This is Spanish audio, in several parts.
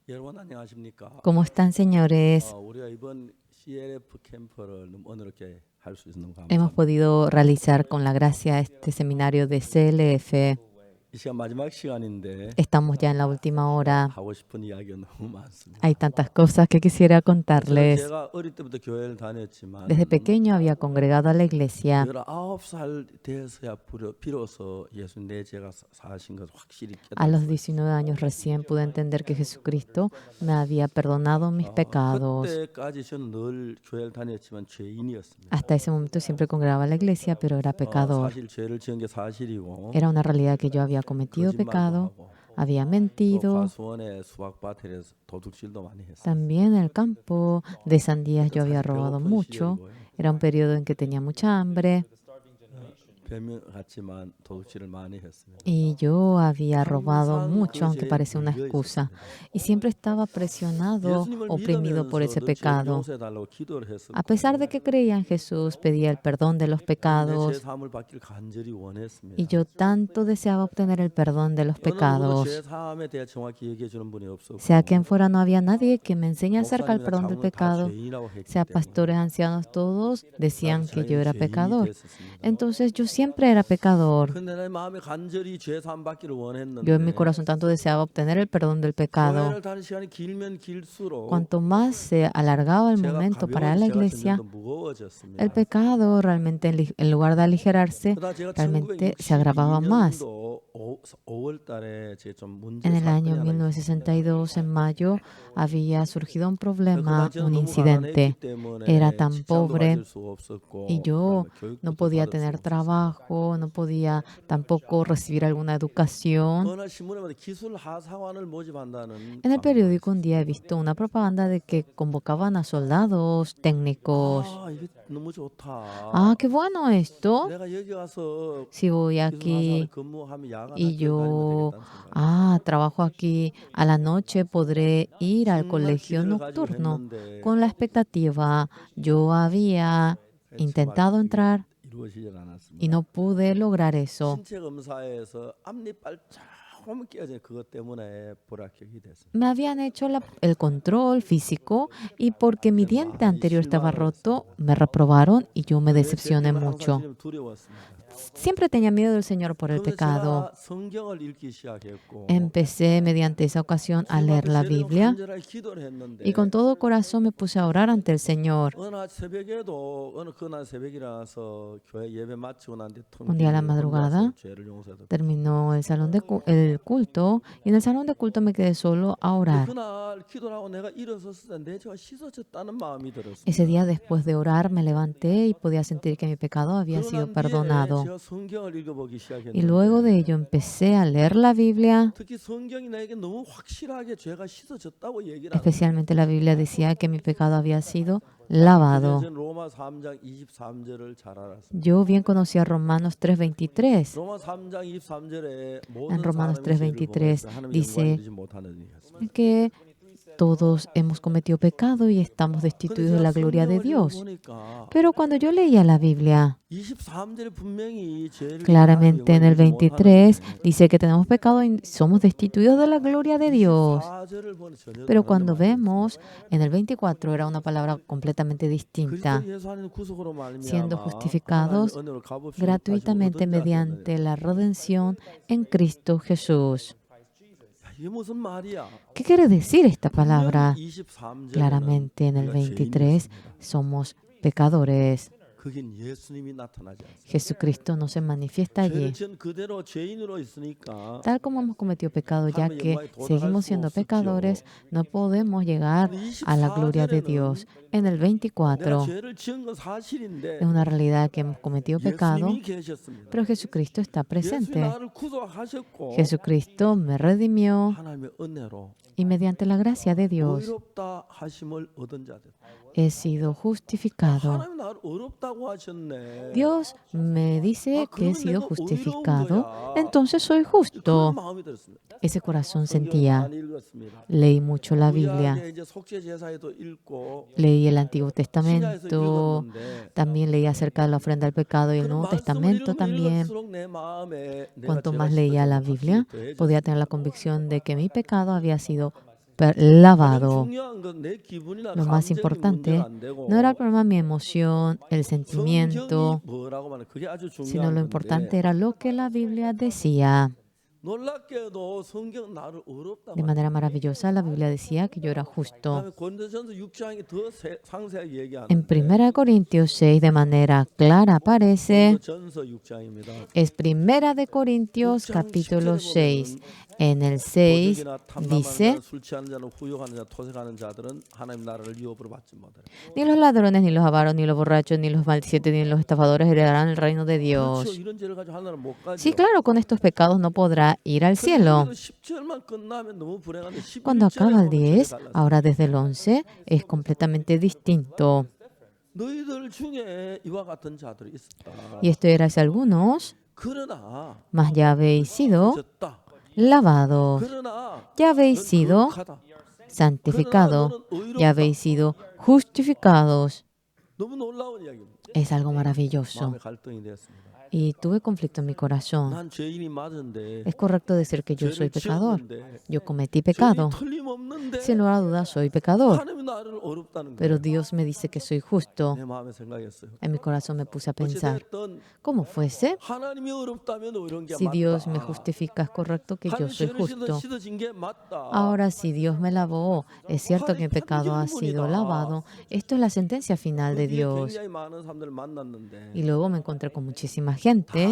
여러분 안녕하십니까? ¿Cómo están, señores? 우리가 이번 CLF 캠프를 너무 어렵게 할 수 있어서 너무 Hemos 감사합니다. podido realizar con la gracia este seminario de CLF. 이 시간 마지막 시간인데 Estamos ya en la última hora. 하고 싶은 이야기가 너무 많습니다. Hay tantas cosas que quisiera 저는 contarles. 제가 어릴 때부터 교회를 다녔지만 Desde pequeño había congregado a la iglesia. 19살 돼서야 비로소 예수 내 죄가 사신 것을 확실히 A los 깨달았어요. 19 años recién pude entender que Jesucristo me había perdonado mis pecados. 그때까지 저는 늘 교회를 다녔지만 죄인이었습니다. Hasta ese momento siempre congregaba a la iglesia, pero era pecador. 사실 죄를 지은 게 사실이고 Era una realidad que yo había cometido 거짓말도 pecado, 하고 había 또 mentido. 과수원의 수박밭에 도둑질도 많이 했어요. También en el campo de sandías yo había robado mucho. Era un periodo en que tenía mucha hambre 별명 같지만 도둑질을 많이 했어요. y yo había robado mucho, aunque parece una excusa. Y siempre estaba presionado, 예수님을 oprimido por ese 믿으면서도 죄를 pecado. 용서해달라고 기도를 했었고 A pesar de que creía en Jesús, pedía el perdón de los 내 pecados 죄사함을 받기를 간절히 원했습니다. y yo tanto deseaba obtener el perdón de los 어느 누구도 pecados. 죄사함에 대해 정확히 얘기해 주는 분이 없었고 Sea quien fuera, no había nadie que me enseñe acerca del 목사님이나 perdón del 장로는 다 pecado. 죄인이라고 했기 Sea 때문에 pastores, ancianos, todos decían que yo era 죄인이 pecador. 됐었습니다. Entonces yo siempre era pecador. 근데 내 마음에 간절히 죄사함 받기를 원했는데 Yo en mi corazón tanto deseaba obtener el perdón del pecado. 교회를 다니는 시간이 길면 길수록 Cuanto más se alargaba el 죄가 momento para 가벼운 la 죄가 iglesia, 점점 더 무거워졌습니다. el pecado realmente, en lugar de aligerarse, 그러다 제가 realmente se agravaba más. 5월 달에 제 좀 문제 En el año 사건이 하나 있었습니다. 1962, en mayo, había surgido un problema, 그러나 un 너무 incidente. 가난했기 때문에 Era tan 직장도 pobre 가질 수가 없었고 y yo 그다음에 교육도 no podía 받을 tener 수가 없었어요. trabajo, no podía tampoco recibir alguna educación. 어느 날 신문에 보면 기술 하사관을 모집한다는 En el 광고가 periódico un 있었어요. día he visto una propaganda de que convocaban a soldados técnicos. 이게 너무 좋다. Ah, qué bueno esto. 내가 여기 와서 Si voy 기술 aquí 하사관에 근무하면 야간 y 학교를 다니면 yo, 되겠다는 생각. trabajo aquí a la noche, podré ir al 정말 colegio 기대를 가지고 nocturno. 했는데 Con la expectativa, yo había intentado entrar 이루어지질 않았습니다. y no pude lograr eso. 신체 검사에서 앞니빨 조금 깨져 그것 때문에 불합격이 됐습니다. Me habían hecho el control físico y porque mi diente anterior estaba roto, me reprobaron y yo me decepcioné mucho. 항상 두려웠습니다. Siempre tenía miedo del Señor por el 그래서 pecado. 제가 성경을 읽기 시작했고 Empecé mediante esa ocasión a leer la Biblia 간절하게 기도를 했는데 y con todo corazón me puse a orar ante el Señor. 어느 새벽에도 어느 그날 새벽이라서 교회 예배 마치고 난 뒤 Un día a la madrugada 죄를 용서해도 terminó el salón de el culto y en el salón de culto me quedé solo a orar. 그날 기도를 하고 내가 일어섰을 때 내 죄가 씻어졌다는 마음이 들었습니다. Ese día después de orar me levanté y podía sentir que mi pecado había sido perdonado. 제가 성경을 읽어보기 시작했는데 Y luego de ello empecé a leer la Biblia. 특히 성경이 나에게 너무 확실하게 죄가 씻어졌다고 얘기를 하는 Especialmente la Biblia decía que mi pecado había sido lavado. 저는 로마 3장 23절을 잘 알았습니다. Yo bien conocía Romanos 3:23. 로마 3장 23절에 En 모든 Romanos 사람이 죄를 3:23 범하여서 하나님의 dice 영광을 이루지 못하는 이었습니다. que todos hemos cometido pecado y estamos destituidos de la gloria de Dios. 보니까 Pero cuando yo leía la Biblia, 23절에 분명히 죄를 claramente en el 하나님의 영광을 이루지 23 못하는 dice que tenemos pecado y somos destituidos de la gloria de Dios. 24절을 보니 전혀 Pero 다른 cuando 말이었습니다. vemos, en el 24 era una palabra completamente distinta. 그리스도 예수 안에는 구속으로 말미암아 Siendo justificados 하나님의 은혜로 값없이 gratuitamente 가지고 얻은 mediante la redención en Cristo Jesús. 자들은 이게 무슨 말이야? ¿Qué quiere decir esta palabra? 23절에는 Claramente en el 23 somos pecadores. 그긴 예수님이 나타나지 않습니다. Jesucristo no se manifiesta allí. 죄를 지은 그대로 죄인으로 있으니까 Tal como hemos cometido pecado, ya que seguimos siendo pecadores, no podemos llegar a la gloria de Dios. En el 내가 24 죄를 지은 건 사실인데 es una realidad que hemos cometido pecado, 예수님이 계셨습니다. pero Jesucristo está 예수님이 presente. 나를 구속하셨고 Jesucristo me redimió 하나님의 은혜로 y mediante la gracia de Dios 의롭다 하심을 얻은 자들. he sido justificado. 하나님 나를 의롭다고 하셨네. Dios me dice que he 그러면 sido 내가 justificado, 의로운 거야. entonces soy 그런 justo. 마음이 들었습니다. Ese corazón 성경을 sentía. 많이 읽었습니다. Leí mucho la Biblia, 구약의 이제 속죄 제사에도 읽고 leí el Antiguo 신약에서 Testamento, 읽었는데 también leí acerca de la ofrenda al pecado y el 그런 Nuevo 말씀을 Testamento 읽으면 también. 읽을수록 내 마음에 내가 Cuanto 죄가 más leía la 씻어졌다는 Biblia, 확신이 더해졌어요. podía tener la convicción de que mi pecado había sido lavado. 중요한 건 내 기분이나 Lo más 감정이 importante 문제가 안 되고 no era el problema mi emoción, el 성경이 sentimiento, 뭐라고 말해 그게 아주 sino 중요한 lo 건데 importante era lo que la Biblia decía. 놀랍게도 성경 나를 어렵다 De 말이야. manera maravillosa, la Biblia decía que yo era justo. 그다음에 고린도전서 6장이 더 상세하게 En 얘기하는데 1 Corintios 6, de manera clara aparece, 고린도전서 6장입니다. es 1 de Corintios 6장 capítulo 10절에 6. 보면 En el 6 도적이나 탐망하는 dice, 자는 술 취하는 자는 후욕하는 자 토색하는 자들은 하나님 나라를 유업으로 받지 못하리라. ni los ladrones, ni los avaros, ni los borrachos, ni los maldicientes, ni los estafadores heredarán el reino de 그렇죠. Dios. 이런 죄를 가지고 하나는 못 가죠. Sí, claro, con estos pecados no podrá ir al cielo. 10절만 끝나면 너무 불행한데 Cuando 11절에 acaba el 보면 전혀 10, 달라요. ahora desde el 11, es completamente distinto. 너희들 중에 이와 같은 자들이 있었다. Y esto era hacia algunos, 그러나 mas ya habéis sido 졌다. lavados, 그러나 ya habéis 넌 sido 거룩하다. santificados, 그러나 너는 ya 의롭다. habéis sido justificados. 너무 놀라운 이야기입니다. Es algo maravilloso. 마음의 갈등이 되었습니다. Y tuve conflicto en mi corazón. 난 죄인이 맞은데 Es correcto decir que yo soy 죄를 pecador. 지었는데 Yo cometí 죄인이 pecado. 틀림없는데 Sin lugar a dudas, soy pecador. 하나님이 나를 어렵다는 Pero 거예요. Dios me dice que soy justo. 내 마음에 생각했어요. En mi corazón me puse a pensar, 어찌됐든 ¿cómo fuese? 하나님이 어렵다면 이런 게 Si Dios me 맞다. justifica, es correcto que yo 하나님 soy 죄를 justo. 씻어진 게 맞다. Ahora, si Dios me lavó, es cierto que mi pecado ha sido lavado. Esto es la sentencia final de 그 뒤에 Dios. 굉장히 많은 사람들을 만났는데 Y luego me encontré con muchísima gente.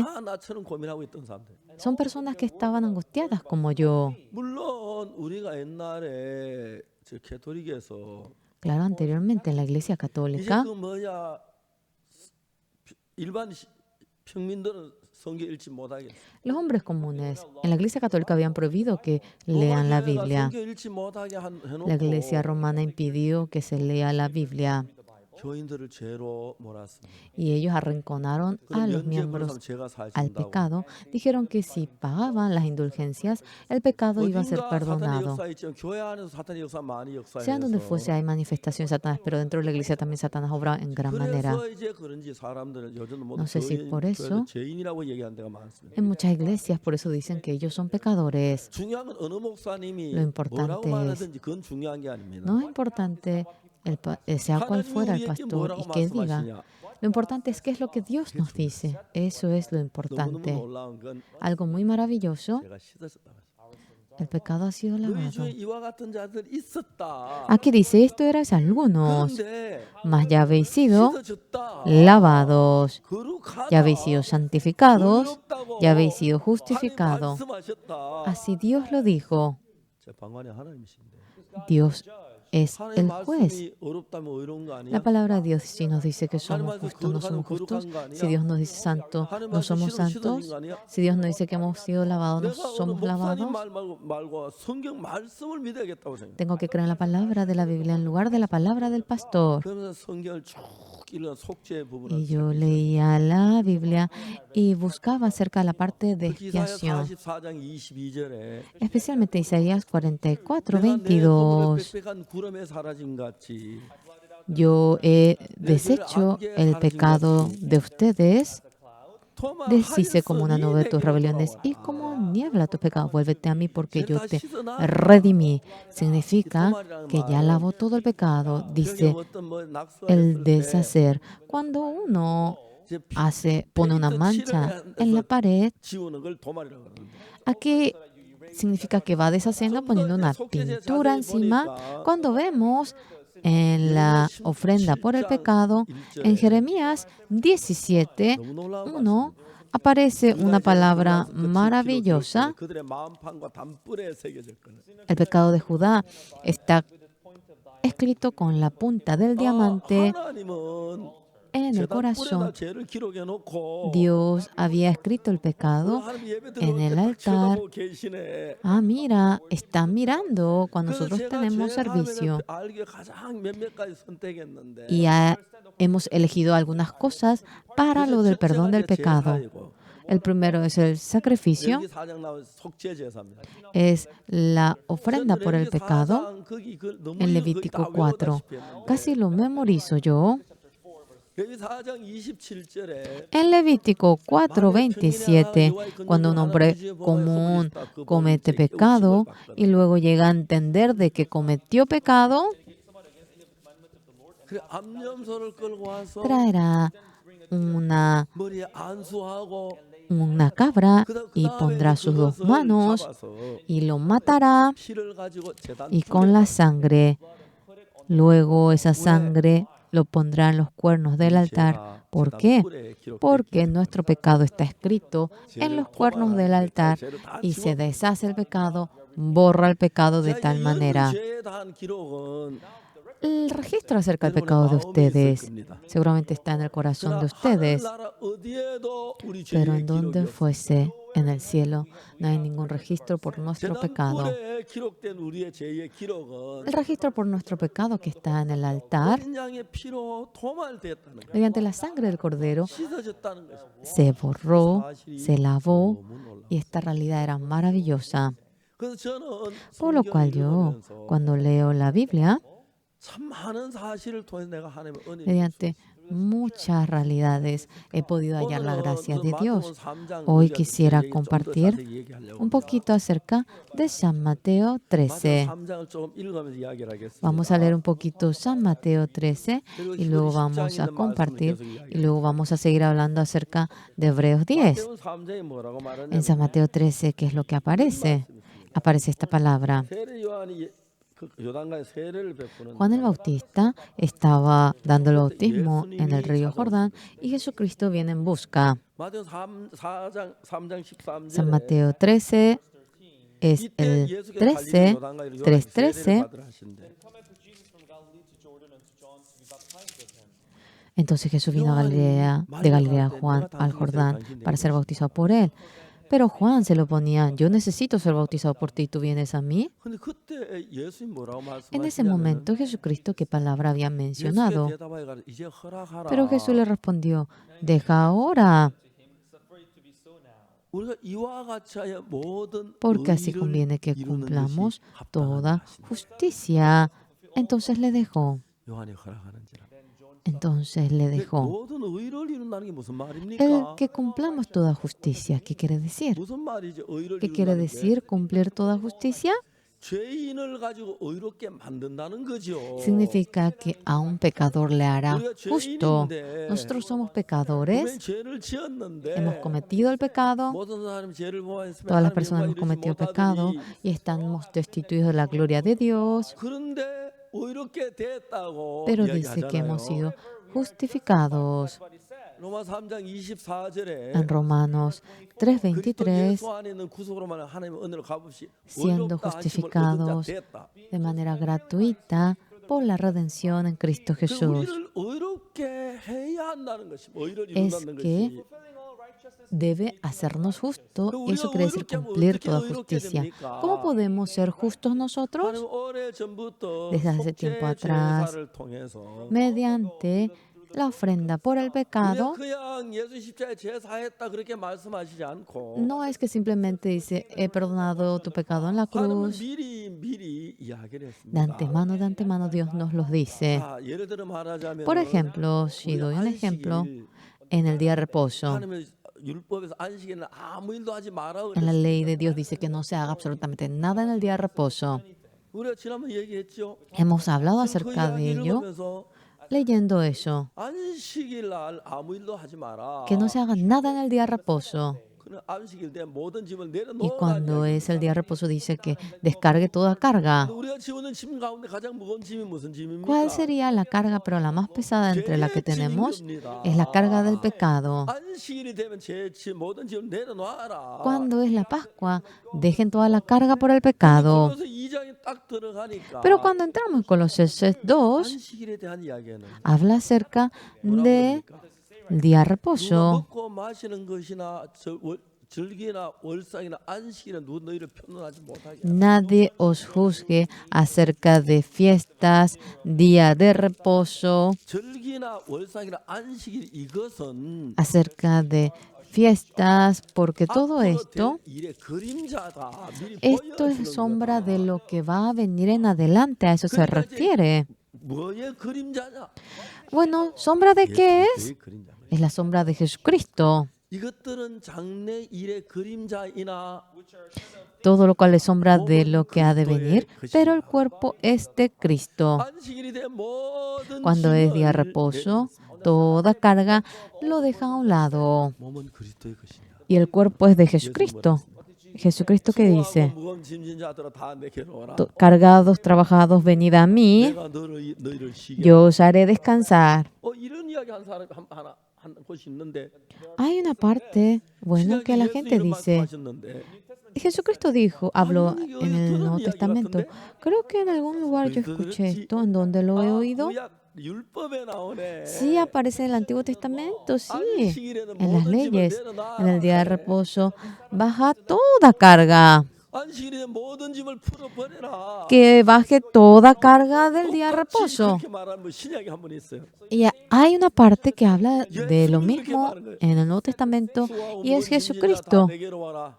다 나처럼 고민하고 있던 사람들. Son personas que estaban angustiadas como yo. 물론 우리가 옛날에 저 캐톨릭에서 Claro, anteriormente en la Iglesia 이제 Católica, 그 뭐야 일반 평민들은 성경 읽지 못하게. los hombres comunes en la Iglesia Católica habían prohibido que lean la Biblia. 성경 읽지 못하게 La Iglesia 해놓고 Romana impidió que se lea la Biblia. 교인들을 죄로 몰았습니다. Y ellos arrinconaron a 그럼 los 면죄부를 miembros 하면 죄가 al 사해진다고. pecado. Dijeron que si pagaban las indulgencias, el pecado iba a ser 어딘가 사탄의 perdonado. 역사 있지만 교회 안에서 사탄의 역사 많이 Sea donde fuese 역사해서 hay manifestación de Satanás, pero dentro de la iglesia también Satanás obra en gran manera. 그래서 이제 그런지 사람들은 요즘 모두 No sé si por eso 죄인이라고 얘기하는 데가 많습니다. en muchas iglesias por eso dicen que ellos son pecadores. 중요한 건 어느 목사님이 Lo importante 뭐라고 말하든지 그건 중요한 게 아닙니다. No es importante sea cual 하나님이 fuera el 우리에게 pastor 뭐라고 y que diga. 말씀하시냐. Lo importante es qué es lo que Dios nos dice. Eso es lo 너무너무 importante. 놀라운 건 Algo muy maravilloso, 제가 씻었다. el pecado ha sido 너희 lavado. 중에 이와 같은 자들 있었다. Aquí dice, esto eras algunos, 그런데 mas ya habéis sido 씻어졌다. lavados, 거룩하다. ya habéis sido santificados, 의롭다고 ya habéis sido 하나님 justificados. 말씀하셨다. Así Dios lo dijo. 제 방관이 하나님이신데. Dios es 하나님 el juez. 말씀이 어렵다면 의로운 거 아니야? La palabra de Dios, si nos dice que somos justos, no somos justos. Si Dios nos dice santo, no somos santos. Si Dios nos dice que hemos sido lavados, no 내가 오늘 somos 목사님 lavados. 말고 성경 말씀을 믿어야겠다고 생각해. Tengo que creer en la palabra de la Biblia en lugar de la palabra del pastor. 그러면서 성경을 쭉 읽는 속죄의 부분을 Y yo leía la Biblia y buscaba acerca de la parte de 특히 이사야 expiación, 44장 22절에 especialmente Isaías 44, 내가 내 건물을 22. 빽빽한 구름에 사라진 같이 Yo he deshecho el pecado de ustedes, deshice como una nube tus rebeliones y como niebla tus pecados. Vuélvete a mí porque yo te redimí. Significa que ya lavó todo el pecado, dice el deshacer. Cuando uno pone una mancha en la pared, 지우는 걸 도말이라고 합니다. aquí significa que va deshaciendo poniendo una pintura encima. Cuando vemos en la ofrenda por el pecado, en Jeremías 17, 너무 놀라운 1, aparece una palabra maravillosa. 그들의 마음판과 단뿔에 새겨졌거든. El pecado de Judá está escrito con la punta del diamante 하나님은 en el 재단 corazón. 뿔에다 죄를 기록해 놓고 Dios había escrito el pecado 하나님 예배 en 드릴 el 때딱 altar. 쳐다보고 계시네. Ah, mira, están mirando cuando 그래서 nosotros 제가 tenemos servicio. 알기에 가장 몇몇 가지 선택했는데 Y hemos elegido algunas cosas para lo del perdón del pecado. El primero es el sacrificio, 여기 4장 나온 속죄 제사입니다. es la ofrenda por el 레위기 pecado 4장 거기 너무 en 이거 Levítico 다 외우다시피 4. 했는데 Casi lo memorizo yo. En Levítico 4:27, cuando un hombre común comete pecado y luego llega a entender de que cometió pecado, traerá una cabra y pondrá sus 2 manos y lo matará, y con la sangre, luego esa sangre lo pondrá en los cuernos del altar. ¿Por qué? Porque nuestro pecado está escrito en los cuernos del altar y se deshace el pecado, borra el pecado de tal manera. El registro acerca del pecado de ustedes seguramente está en el corazón de ustedes, pero en donde fuese en el cielo no hay ningún registro por nuestro pecado. El registro por nuestro pecado que está en el altar, mediante la sangre del Cordero, se borró, se lavó, y esta realidad era maravillosa. Por lo cual yo, cuando leo la Biblia, mediante muchas realidades he podido hallar la gracia de Dios. Hoy quisiera compartir un poquito acerca de San Mateo 13. Vamos a leer un poquito San Mateo 13 y luego vamos a compartir y luego vamos a seguir hablando acerca de Hebreos 10. En San Mateo 13, ¿qué es lo que aparece? Aparece esta palabra. Juan el Bautista estaba dando el bautismo en el río Jordán y Jesucristo viene en busca. San Mateo 13 es el 13, 3:13. Entonces Jesús vino de Galilea a Juan al Jordán para ser bautizado por él. Pero Juan se lo ponía: yo necesito ser bautizado por ti, ¿tú vienes a mí? En ese momento Jesucristo, ¿qué palabra había mencionado? Pero Jesús le respondió: deja ahora, porque así conviene que cumplamos toda justicia. Entonces le dejó. El que cumplamos toda justicia, ¿qué quiere decir? ¿Qué quiere decir cumplir toda justicia? Significa que a un pecador le hará justo. Nosotros somos pecadores, hemos cometido el pecado, todas las personas hemos cometido pecado y estamos destituidos de la gloria de Dios. Pero dice que hemos sido justificados. En Romanos 3:23, siendo justificados de manera gratuita por la redención en Cristo Jesús. Es que debe hacernos justos, y eso quiere decir cumplir toda justicia. ¿Cómo podemos ser justos nosotros? Desde hace tiempo atrás, mediante la ofrenda por el pecado. No es que simplemente dice: he perdonado tu pecado en la cruz. De antemano Dios nos los dice. Por ejemplo, si doy un ejemplo, en el día de reposo, en la ley de Dios dice que no se haga absolutamente nada en el día de reposo. Hemos hablado acerca de ello leyendo eso, que no se haga nada en el día de reposo. Y cuando es el día de reposo dice que descargue toda carga. ¿Cuál sería la carga, pero la más pesada entre la que tenemos? Es la carga del pecado. Cuando es la Pascua, dejen toda la carga por el pecado. Pero cuando entramos en Colosenses 2, habla acerca del día de reposo. Nadie os juzgue acerca de fiestas, día de reposo, acerca de fiestas, porque todo esto es sombra de lo que va a venir en adelante. A eso se refiere. 뭐의 그림자냐? Bueno, ¿sombra de qué es? 예수의 그림자입니다. Es la sombra de Jesucristo. 이것들은 장래 일의 그림자이나 Todo lo cual es sombra de lo que ha de venir, pero el cuerpo es de Cristo. 안식일이 된 모든 Cuando es día de 짐을 reposo, toda carga lo deja a un lado. 몸은 그리스도의 것이냐. Y el cuerpo es de Jesucristo. Jesucristo que dice, 무거운 짐진 자들아 다 내게로 오라. cargados, trabajados, venid a mí, 내가 너희를 쉬게. yo os haré descansar. 이런 이야기 한 사람 한 곳이 있는데 Hay una parte, bueno, que la gente dice, Jesucristo dijo, habló en el Nuevo Testamento. Creo que en algún lugar yo escuché esto, ¿en dónde lo he oído? 율법에 나오네. Sí, aparece en el Antiguo Testamento, sí, en las leyes. En el día de reposo, baja toda carga. 안식일이 된 모든 짐을 풀어버려라. Que baje toda carga del día de reposo. 그렇게 말하는 뭐 신약에 한 번 있어요. Y hay una parte que habla de lo mismo en el Nuevo Testamento y es Jesucristo. 내게로 와라.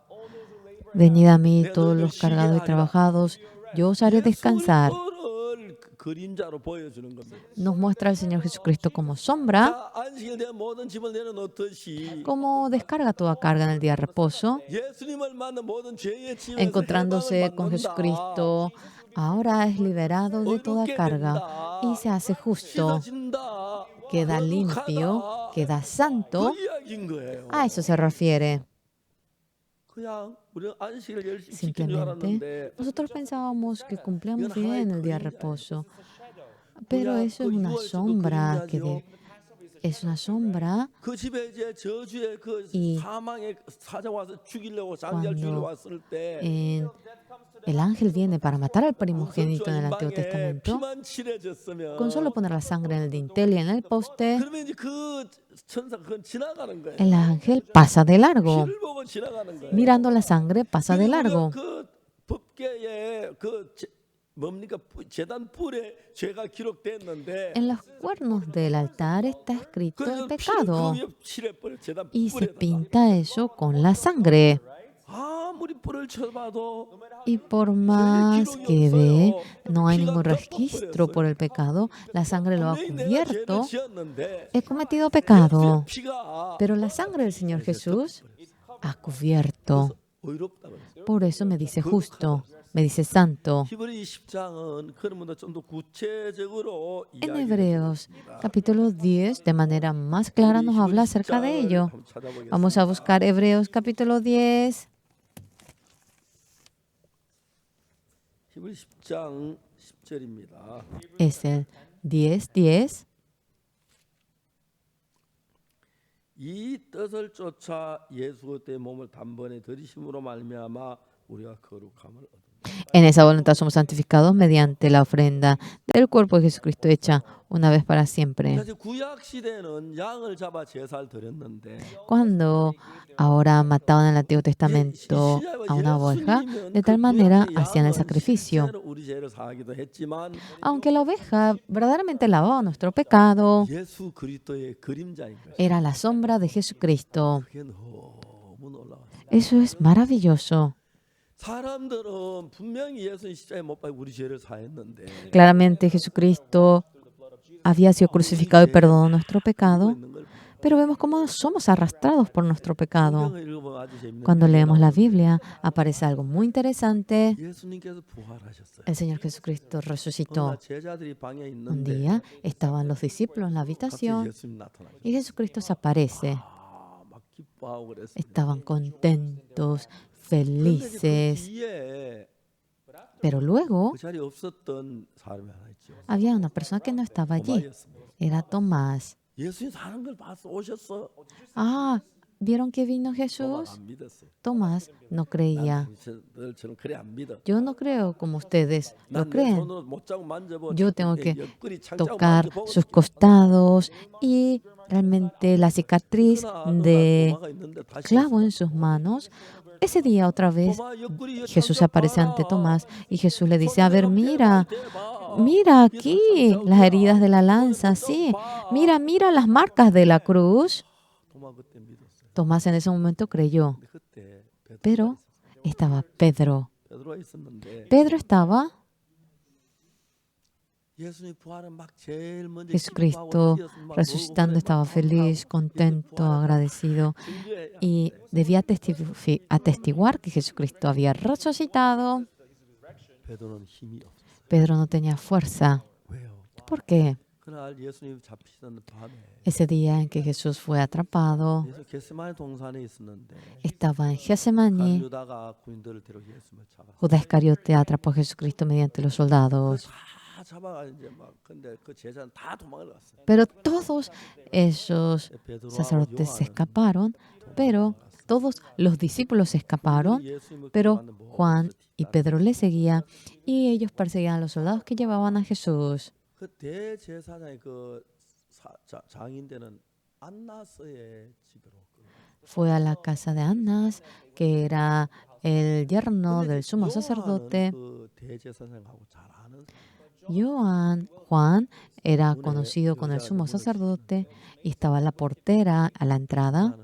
Venid a mí todos los cargados y trabajados, yo os haré descansar. 예수를 그림자로 보여주는 겁니다. Nos muestra el Señor Jesucristo como sombra, 자, 안식일 된 모든 짐을 내려놓듯이 como descarga toda carga en el día de reposo, 예수님을 만난 모든 죄의 짐에서 encontrándose 해방을 con 받는다. Jesucristo. Ahora es liberado de toda carga y se hace justo, 씻어진다. queda limpio, queda santo. 그 이야기인 거예요. A eso se refiere. 그냥 우리는 안식을 열심히 지킨 줄 Simplemente, 알았는데 nosotros pensábamos que cumplíamos bien el día de reposo, pero eso es una sombra es una sombra. 그 집에 이제 저주의 그 이 사망의 사자 와서 죽이려고 장자를 죽이려고 왔을 때 El ángel viene para matar al primogénito en el Antiguo 인방에 Testamento. 피만 칠해졌으면 Con solo poner la sangre en el dintel y en el poste, 그러면 이제 그 천사가 그건 지나가는 거예요. el ángel pasa de largo. 피를 보고 지나가는 거예요. Mirando la sangre, pasa de 그리고 largo. 그 법궤에 뭡니까 제단 뿔에 죄가 기록됐는데 En los cuernos del altar está escrito el 그래서 피를 pecado 그 위에 칠해버려 제단 y se 뿔에다가. pinta eso con la sangre. 아무리 뿔을 쳐봐도 Y por más que ve, no hay ningún registro por el pecado, la sangre lo ha 분명히 내가 죄를 cubierto. 지었는데 He cometido pecado, 피가 pero la sangre del Señor Jesús ha cubierto. 의롭다 그랬어요. Por eso me dice justo, me dice santo. 히브리 10장은 그러면 좀 더 구체적으로 En Hebreos capítulo 10, de manera más clara, nos habla acerca de ello. Vamos a buscar Hebreos capítulo 10. 히브리 10장 10절입니다. Es el 10:10. 이 뜻을 쫓아 예수 그리스도의 몸을 단번에 들이심으로 말미암아 우리가 거룩함을 얻는다. En esa voluntad somos santificados mediante la ofrenda del cuerpo de Jesucristo hecha una vez para siempre. 사실 구약 시대는 양을 잡아 제사를 드렸는데 Cuando ahora mataban en el Antiguo Testamento a una oveja, de tal manera hacían el sacrificio. 우리 죄를 사하기도 했지만 Aunque la oveja verdaderamente lavaba nuestro pecado, 예수 그리스도의 그림자인 것이 era la sombra de Jesucristo. 그게 너무 놀라워요. Eso es maravilloso. 사람들은 분명히 예수님 십자가에 못 박혀 우리 죄를 사했는데 Claramente Jesucristo había sido crucificado y perdonó nuestro pecado, 있는 걸 pero vemos cómo somos arrastrados por nuestro pecado. 성경을 읽어보면 아주 재밌는 Cuando 게 leemos la Biblia, aparece algo muy interesante. 예수님께서 부활하셨어요. El Señor Jesucristo 어느 resucitó. 날 제자들이 방에 Un 있는데 día estaban los discípulos en la 갑자기 habitación 예수님 나타나셨어요. y Jesucristo se aparece. 막 기뻐하고 그랬어요. Estaban contentos, 그런데 그 felices, 뒤에 pero luego 그 자리에 없었던 사람이 하나 있죠. había una persona que no estaba allí. 도마였습니다. Era Tomás. 예수님 사는 걸 봐서 오셨어. Ah, ¿vieron que vino 도마가 Jesús? 안 믿었어요. Tomás no creía. 저는 그래 안 믿어. Yo no creo como ustedes lo 난내 creen. 손으로 못 잡고 만져보고 Yo tengo que 옆구리 창 잡고 Tocar 만져보고 sus costados y realmente la cicatriz de 도마가 있는데 다시 clavo en sus manos. Ese día otra vez 도마 옆구리 Jesús 창 aparece ante 봐라. Tomás y Jesús le dice, a ver, 손으로 mira, 대봐. mira aquí las heridas de la lanza, sí, mira, mira las marcas de la cruz. 도마 그때 믿었어요. Tomás en ese momento creyó, 근데 그때 pero estaba Pedro. 베드로가 있었는데 Pedro estaba Jesucristo resucitando estaba feliz, contento, agradecido y debía atestiguar que Jesucristo había resucitado. 베드로는 힘이 없었어요. Pedro no tenía fuerza. 왜요? ¿Por qué? 그날 예수님 잡히시던 밤에 Ese día en que Jesús fue atrapado, 예수 겟세마네 동산에 있었는데 estaba en Getsemaní. 유다가 군인들을 데려 예수님을 잡아. Judas Iscariote atrapó a Jesucristo mediante los soldados. 다 잡아가 이제 막 근데 그 제자는 다 도망을 갔어요. Pero todos esos 베드로하고 sacerdotes se 요한은 escaparon, pero todos los discípulos se escaparon, 예수님을 pero 구하는 모든 Juan 것을 y 뒤따라. Pedro le seguían y ellos perseguían a los soldados que llevaban a Jesús. 그 대제사장의 그 장인되는 안나스의 집으로. Fue a la casa de Anás, que era el yerno del sumo sacerdote. 그 대제사장하고 잘 아는 Juan era conocido con el sumo sacerdote y estaba la portera a la entrada.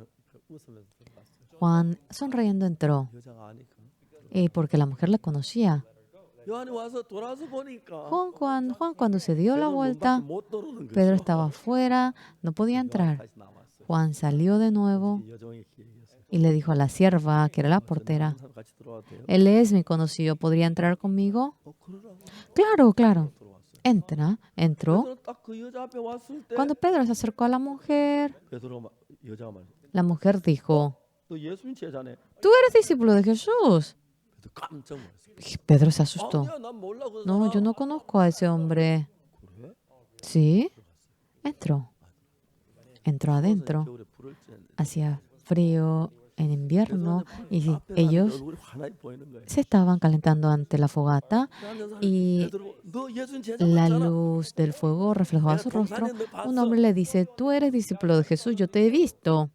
웃으면서 들어갔어요. Juan sonriendo entró 여자가 아니까. porque la mujer le conocía. 요한이 와서 돌아서 보니까 Juan cuando se dio la 베드로는 문 vuelta, 밖에 못 들어오는 거죠. Pedro estaba afuera, no podía entrar. 다시 나왔어요. Juan salió de nuevo 여정의 기회였어요. y le dijo a la sierva, que era la portera, 항상 같이 들어와도 돼요? él es mi conocido, ¿podría entrar conmigo? 그러라고 Claro, claro. 들어왔어요. Entró. 베드로 딱 그 여자 앞에 왔을 때 Cuando Pedro se acercó a la mujer, 여자가 말이야. la mujer dijo, 너 예수님 제자네. tú eres discípulo de Jesús. 베드로 깜짝 놀랐어요. Pedro se asustó. 아니야, 난 몰라 그 No, yo 사람. no conozco a ese hombre. 그래? Sí, entró. Entró adentro. 겨울에 불을 쬐는데 Hacía frío en invierno y 앞에 사람들 ellos 얼굴이 환하게 보이는 거예요. se estaban calentando ante la fogata 앉은 사람이 y 베드로, 너 예수님 제자 la 맞잖아. luz del fuego reflejaba su rostro. Un hombre le dice, tú eres discípulo de Jesús, yo te he visto.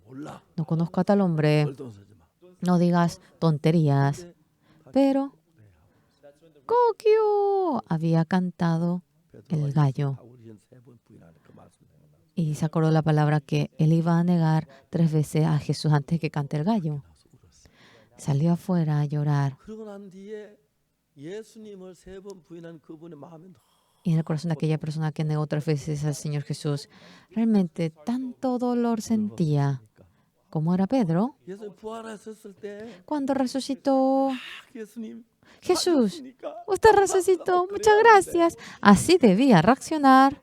몰라. No conozco a tal hombre. 얼동 서지 마. No digas tonterías. Pero Kokio había cantado el gallo 우리는 세번 부인하는 그 말씀 생각나. y se acordó la palabra que él iba a negar 3 veces a Jesús antes que cante el gallo. Salió afuera a llorar 그러고 난 뒤에 예수님을 세 번 부인한 그분의 마음이 너무 y en el corazón de aquella persona que negó 3 veces al Señor Jesús, realmente tanto dolor sentía. ¿Cómo era Pedro? 예수님 부활하셨을 때 Cuando resucitó, 예수님 Jesús, 살아계시니까 usted resucitó, muchas gracias. Así debía reaccionar.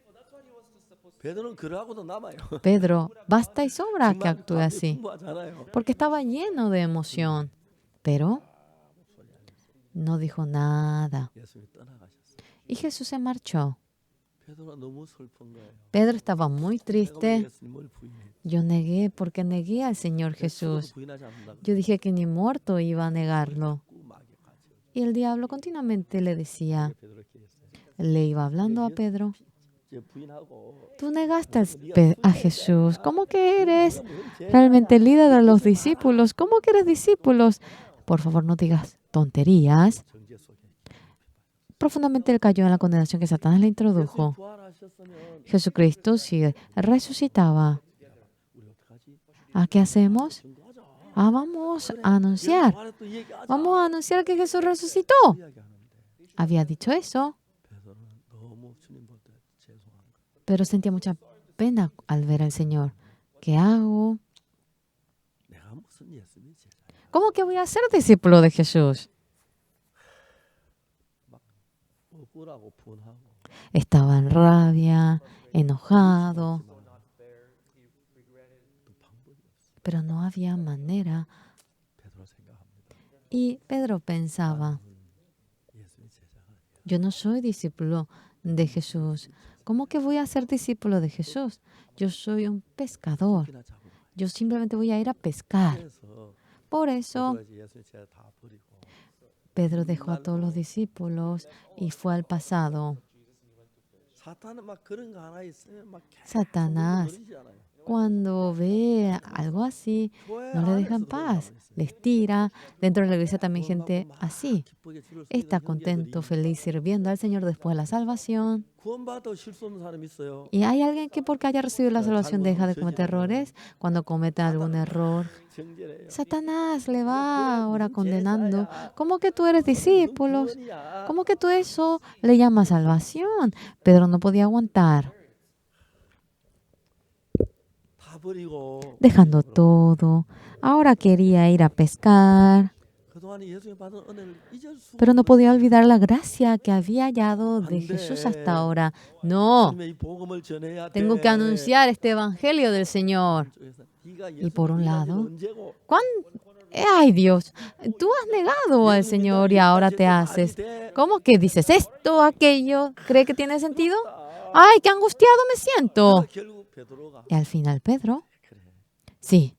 베드로는 그러하고도 남아요. Pedro, basta y sobra que 정말 actúe 감격이 así, 풍부하잖아요. porque estaba lleno de emoción, pero no dijo nada. 예수님이 떠나가셨어요. Y Jesús se marchó. 베드로가 너무 슬픈 거예요. Pedro estaba muy 내가 왜 triste. 예수님을 부인해? Yo negué porque negué al Señor Jesús. 부인하지 않는다. Yo dije que ni muerto iba a negarlo. 마귀 가지. Y el diablo continuamente le decía, 베드로께 했어요. le iba hablando a Pedro, 이제 부인하고 tú negaste a Jesús. ¿Cómo que eres realmente el líder de los discípulos? ¿Cómo que eres discípulos? Por favor, no digas tonterías. 정죄 속에 Profundamente él cayó en la condenación que Satanás le introdujo. 부활하셨으면 Jesucristo, si resucitaba, 우리 어떡하지? ¿a qué hacemos? 증거하자. Vamos a anunciar. 부활했다 얘기하자. Vamos a anunciar que Jesús resucitó. 이야기하는데 Había dicho eso, 베드로는 너무 주님 볼 때 죄송한 거. pero sentía mucha pena al ver al Señor. ¿Qué hago? 내가 무슨 예수님이 제자야. ¿Cómo que voy a ser discípulo de Jesús? 억울하고 분하고 Estaba en rabia, enojado, 또 방법이 없어. pero no había manera. 베드로 생각합니다. Y Pedro pensaba, 예수님 제자가 아니라 yo no soy discípulo de Jesús. ¿Cómo que voy a ser discípulo de Jesús? Yo soy un pescador. 그나 잡으러 가요. Yo simplemente voy a ir a pescar. 그래서 Por eso 베드로가 이제 예수님 제자 다 버리고 Pedro dejó a todos los discípulos y fue al pasado. 사탄은 막 그런 거 하나 있으면 막 계속 Satanás 노리잖아요. cuando ve algo así, no le dejan paz, les tira. Dentro de la iglesia también gente así. Está contento, feliz, sirviendo al Señor después de la salvación. 구원받아 실수 없는 사람이 있어요. ¿Y hay alguien que porque haya recibido la salvación deja de cometer errores? Cuando comete algún error, 정죄해요. Satanás le va ahora condenando. ¿Cómo que tú eres discípulo? ¿Cómo que tú eso le llamas salvación? Pedro no podía aguantar, 다 버리고 dejando todo. Ahora quería ir a pescar, 그동안 예수님 받은 은혜를 잊을 수 pero no podía olvidar la gracia que había hallado de Jesús hasta ahora. No, 주님의 이 복음을 전해야 돼. tengo que anunciar este evangelio del Señor. 쪽에서 네가 Y por un 예수님 lado, 언제고 Ay Dios, tú has negado al Señor y ahora te haces. ¿Cómo que dices esto, aquello? ¿Cree que tiene sentido? Ay, qué angustiado me siento. 결국 베드로가 Y al final Pedro, 그래. sí,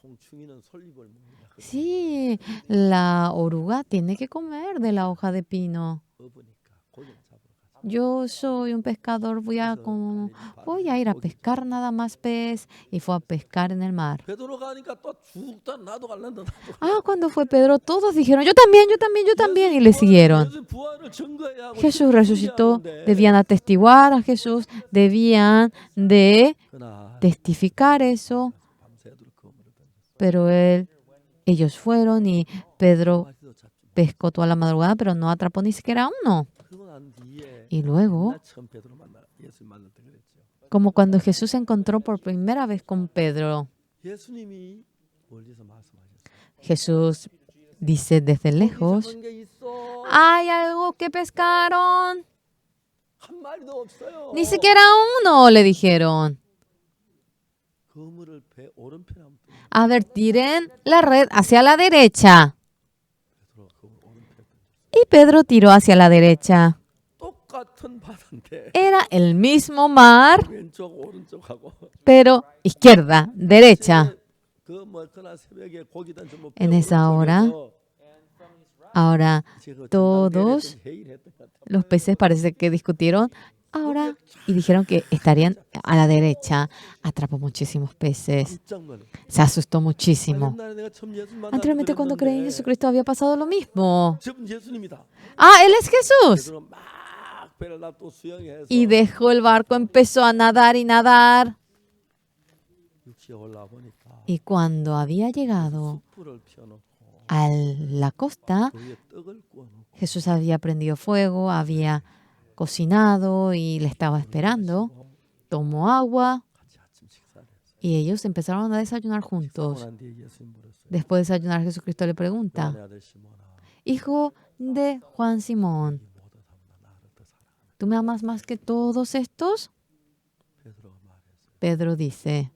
송충이는 솔잎을 먹는다. sí, la oruga tiene que comer de la hoja de pino. 어부니까 고기를 잡으러 가자. Yo soy un pescador, voy a ir a pescar nada más pez. Y fue a pescar en el mar. 베드로가 하니까 또 죽다 나도 갈란다. 나도. Ah, cuando fue Pedro, todos dijeron, yo también, yo también, yo también. Y le siguieron. 예수님 부활을 증거해야 하고 Jesús resucitó, 증거해야 하는데. debían atestiguar a Jesús, debían de 그러나 testificar eso, 밤새도록 그물을 던졌어. pero ellos fueron y Pedro 마리도 잡지. pescó toda la madrugada, pero no atrapó ni siquiera uno. 그러고 난 뒤에 Y luego, 나 처음 베드로 만나 예수님 만날 때 그랬죠. como cuando Jesús se encontró por primera vez con Pedro, 예수님이 멀리서 말씀하셨어요. Jesús dice desde lejos, 잡은 게 있어. hay algo que pescaron. 한 마리도 없어요. Ni siquiera uno, le dijeron. 그물을 배 오른편에 한번 또 A ver, tiren la red hacia la derecha. 베드로가 그물 오른편에 던졌어. Y Pedro tiró hacia la derecha. 똑같은 바다인데 Era el mismo mar, 왼쪽 오른쪽하고 pero izquierda, derecha. 그뭐 그날 새벽에 고기 던져 뭐 En esa hora, ahora todos los peces parece que discutieron ahora y dijeron que estarían a la derecha. Atrapó muchísimos peces. Se asustó muchísimo. Anteriormente cuando creí en Jesucristo había pasado lo mismo. 지금 예수님이다. Ah, Él es Jesús. 베드로 막 배를 놔또 수영해서 Y dejó el barco, empezó a nadar y nadar. 육지에 올라 보니까 Y cuando había llegado 숯불을 피워놓고 a la costa, 그 위에 떡을 구워놓고 Jesús había prendido fuego, había cocinado y le estaba esperando. Tomó agua 같이 아침 식사를 했어요. y ellos empezaron a desayunar juntos. 식사하고 난 뒤에 예수님 물었어요. Después de desayunar, Jesucristo le pregunta, 요한의 아들 시몬아, hijo de Juan Simón, 이 모두 다보다 나를 더 사랑하는 ¿tú me amas más que todos estos? 베드로가 말했어요. Pedro dice,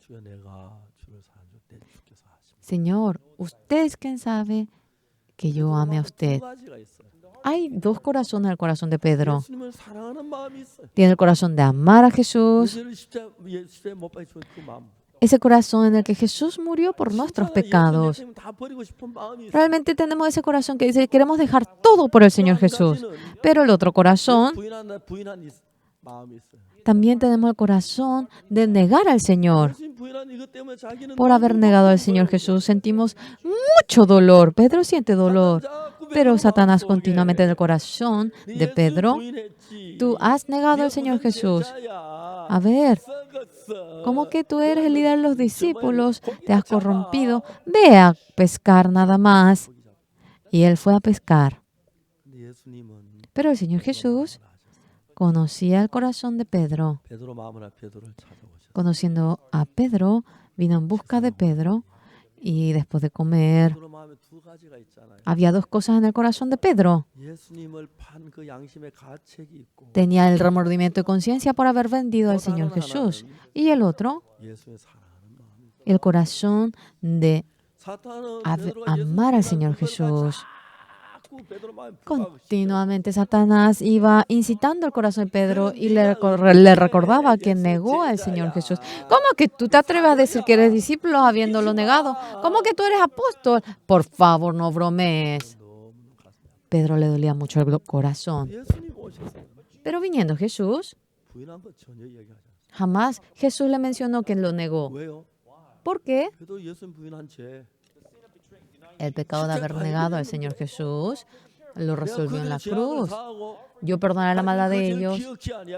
주여 내가 주를 사랑할 때 주께서 하십니다. Señor, usted es quien sabe que yo ame a usted. 두 가지가 있어요. Hay dos corazones en el corazón de Pedro. 예수님을 사랑하는 마음이 있어요. Tiene el corazón de amar a Jesús, 예수를 십자가에 못 박혀 죽은 그 마음. ese corazón en el que Jesús murió por nuestros pecados. 예수님 다 버리고 싶은 마음이 있어요. Realmente tenemos ese corazón que dice, queremos dejar todo por el Señor Jesús. Pero el otro corazón, 부인한 마음이 있어요. también tenemos el corazón de negar al Señor. 예수님 부인한 이것 때문에 자기는 Por haber negado al Señor Jesús, sentimos mucho dolor. Pedro siente dolor. Pero Satanás continuamente en el corazón de Pedro, tú has negado al Señor Jesús. A ver, ¿cómo que tú eres el líder de los discípulos? Te has corrompido. Ve a pescar nada más. Y él fue a pescar. Pero el Señor Jesús conocía el corazón de Pedro. Conociendo a Pedro, vino en busca de Pedro. Y después de comer, había dos cosas en el corazón de Pedro. Tenía el remordimiento de conciencia por haber vendido al Señor Jesús. Y el otro, el corazón de amar al Señor Jesús. Continuamente Satanás iba incitando el corazón de Pedro y le recordaba que negó al Señor Jesús. ¿Cómo que tú te atreves a decir que eres discípulo habiéndolo negado? ¿Cómo que tú eres apóstol? Por favor, no bromees. Pedro le dolía mucho el corazón. Pero viniendo Jesús, Jamás Jesús le mencionó que lo negó. 왜요? ¿Por qué? 그래도 예수님 부인한 죄. El pecado de haber negado al Señor Jesús lo 내가 resolvió en 그들의 la 죄악을 cruz. 사하고 Yo perdonaré la maldad de ellos,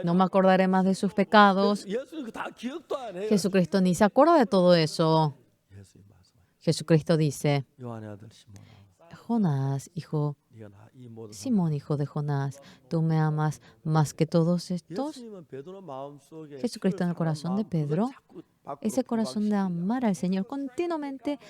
no me acordaré más de sus pecados. 예수님 그다 기억도 안 해요. Jesucristo ni se acuerda de todo eso. 예수님 말씀하시죠. Jesucristo dice, 요한의 아들 시몬아, Jonás, hijo, 네가 나이 모든 Simón, hijo de Jonás, ¿tú me amas más que todos estos? 예수님은 베드로 마음속에 Jesucristo en el corazón de Pedro, ese corazón de amar al Señor continuamente